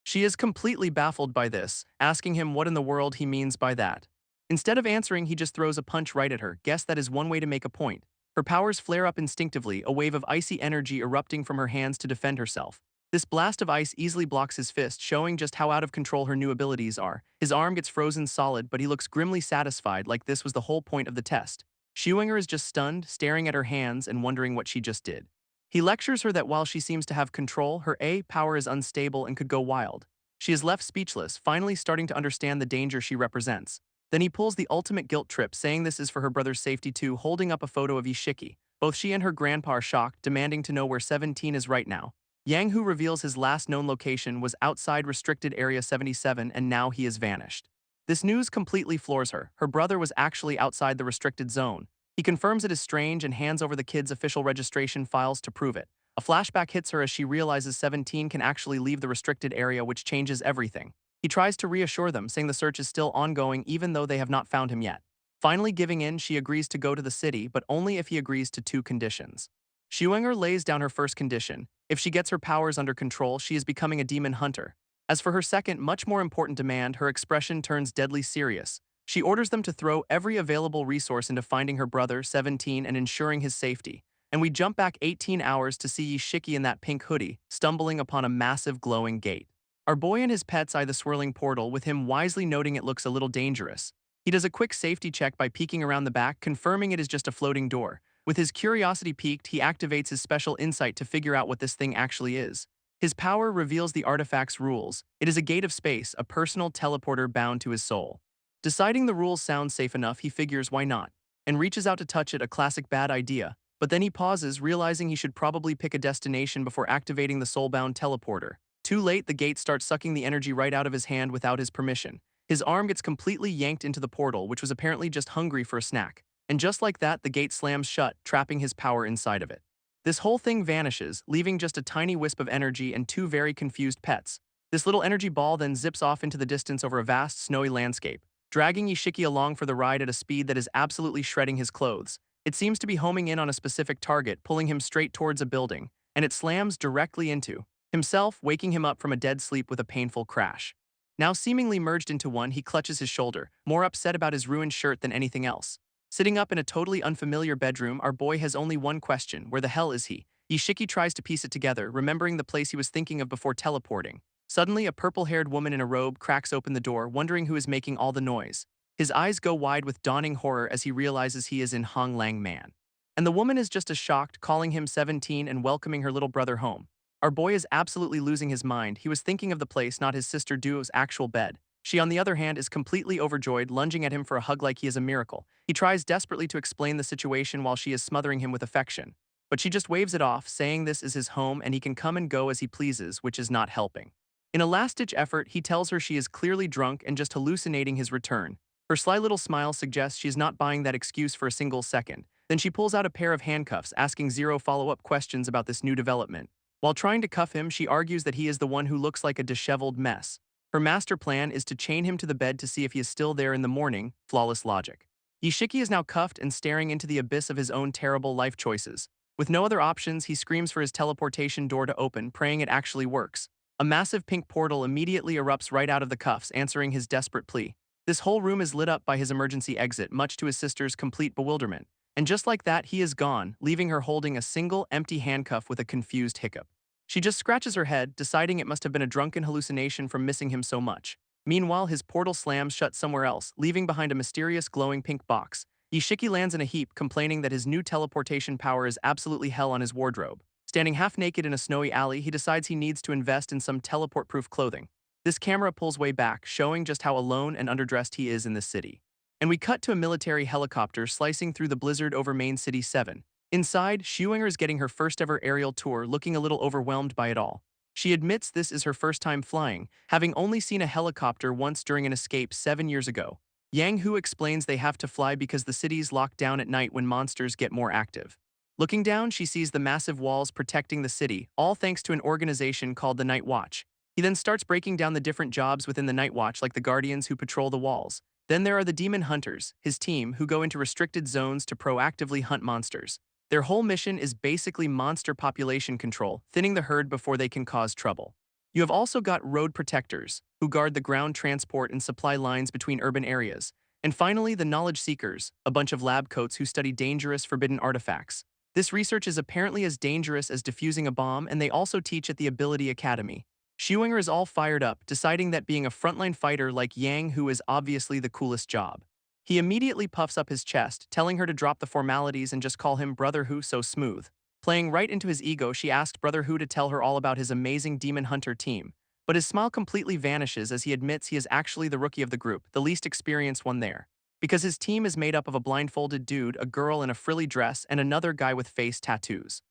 She is completely baffled by this, asking him what in the world he means by that. Instead of answering, he just throws a punch right at her. Guess that is one way to make a point. Her powers flare up instinctively, a wave of icy energy erupting from her hands to defend herself. This blast of ice easily blocks his fist, showing just how out of control her new abilities are. His arm gets frozen solid, but he looks grimly satisfied, like this was the whole point of the test. Shuinger is just stunned, staring at her hands and wondering what she just did. He lectures her that while she seems to have control, her A power is unstable and could go wild. She is left speechless, finally starting to understand the danger she represents. Then he pulls the ultimate guilt trip, saying this is for her brother's safety too, holding up a photo of Ishiki. Both she and her grandpa are shocked, demanding to know where 17 is right now. Yang Hu reveals his last known location was outside Restricted Area 77, and now he has vanished. This news completely floors her. Her brother was actually outside the restricted zone. He confirms it is strange and hands over the kid's official registration files to prove it. A flashback hits her as she realizes 17 can actually leave the restricted area, which changes everything. He tries to reassure them, saying the search is still ongoing even though they have not found him yet. Finally giving in, she agrees to go to the city, but only if he agrees to 2 conditions. Shuinger lays down her first condition. If she gets her powers under control, she is becoming a demon hunter. As for her second, much more important demand, her expression turns deadly serious. She orders them to throw every available resource into finding her brother, 17, and ensuring his safety. And we jump back 18 hours to see Ishiki in that pink hoodie, stumbling upon a massive glowing gate. Our boy and his pets eye the swirling portal, with him wisely noting it looks a little dangerous. He does a quick safety check by peeking around the back, confirming it is just a floating door. With his curiosity piqued, he activates his special insight to figure out what this thing actually is. His power reveals the artifact's rules. It is a gate of space, a personal teleporter bound to his soul. Deciding the rules sounds safe enough, he figures why not, and reaches out to touch it, a classic bad idea. But then he pauses, realizing he should probably pick a destination before activating the soulbound teleporter. Too late, the gate starts sucking the energy right out of his hand without his permission. His arm gets completely yanked into the portal, which was apparently just hungry for a snack. And just like that, the gate slams shut, trapping his power inside of it. This whole thing vanishes, leaving just a tiny wisp of energy and 2 very confused pets. This little energy ball then zips off into the distance over a vast, snowy landscape, dragging Ishiki along for the ride at a speed that is absolutely shredding his clothes. It seems to be homing in on a specific target, pulling him straight towards a building, and it slams directly into himself, waking him up from a dead sleep with a painful crash. Now seemingly merged into one, he clutches his shoulder, more upset about his ruined shirt than anything else. Sitting up in a totally unfamiliar bedroom, our boy has only one question: where the hell is he? Ishiki tries to piece it together, remembering the place he was thinking of before teleporting. Suddenly, a purple-haired woman in a robe cracks open the door, wondering who is making all the noise. His eyes go wide with dawning horror as he realizes he is in Hong Lang Man. And the woman is just as shocked, calling him 17 and welcoming her little brother home. Our boy is absolutely losing his mind. He was thinking of the place, not his sister Duo's actual bed. She, on the other hand, is completely overjoyed, lunging at him for a hug like he is a miracle. He tries desperately to explain the situation while she is smothering him with affection. But she just waves it off, saying this is his home and he can come and go as he pleases, which is not helping. In a last-ditch effort, he tells her she is clearly drunk and just hallucinating his return. Her sly little smile suggests she is not buying that excuse for a single second. Then she pulls out a pair of handcuffs, asking zero follow-up questions about this new development. While trying to cuff him, she argues that he is the one who looks like a disheveled mess. Her master plan is to chain him to the bed to see if he is still there in the morning. Flawless logic. Yishiki is now cuffed and staring into the abyss of his own terrible life choices. With no other options, he screams for his teleportation door to open, praying it actually works. A massive pink portal immediately erupts right out of the cuffs, answering his desperate plea. This whole room is lit up by his emergency exit, much to his sister's complete bewilderment. And just like that, he is gone, leaving her holding a single, empty handcuff with a confused hiccup. She just scratches her head, deciding it must have been a drunken hallucination from missing him so much. Meanwhile, his portal slams shut somewhere else, leaving behind a mysterious glowing pink box. Ishiki lands in a heap, complaining that his new teleportation power is absolutely hell on his wardrobe. Standing half-naked in a snowy alley, he decides he needs to invest in some teleport-proof clothing. This camera pulls way back, showing just how alone and underdressed he is in this city. And we cut to a military helicopter slicing through the blizzard over Main City 7. Inside, Shuinger is getting her first-ever aerial tour, looking a little overwhelmed by it all. She admits this is her first time flying, having only seen a helicopter once during an escape 7 years ago. Yang Hu explains they have to fly because the city's locked down at night when monsters get more active. Looking down, she sees the massive walls protecting the city, all thanks to an organization called the Night Watch. He then starts breaking down the different jobs within the Night Watch, like the guardians who patrol the walls. Then there are the demon hunters, his team, who go into restricted zones to proactively hunt monsters. Their whole mission is basically monster population control, thinning the herd before they can cause trouble. You have also got road protectors, who guard the ground transport and supply lines between urban areas. And finally, the knowledge seekers, a bunch of lab coats who study dangerous forbidden artifacts. This research is apparently as dangerous as defusing a bomb, and they also teach at the Ability Academy. Shuinger is all fired up, deciding that being a frontline fighter like Yang Hu is obviously the coolest job. He immediately puffs up his chest, telling her to drop the formalities and just call him Brother Hu so smooth. Playing right into his ego, she asked Brother Hu to tell her all about his amazing demon hunter team. But his smile completely vanishes as he admits he is actually the rookie of the group, the least experienced one there. Because his team is made up of a blindfolded dude, a girl in a frilly dress, and another guy with face tattoos.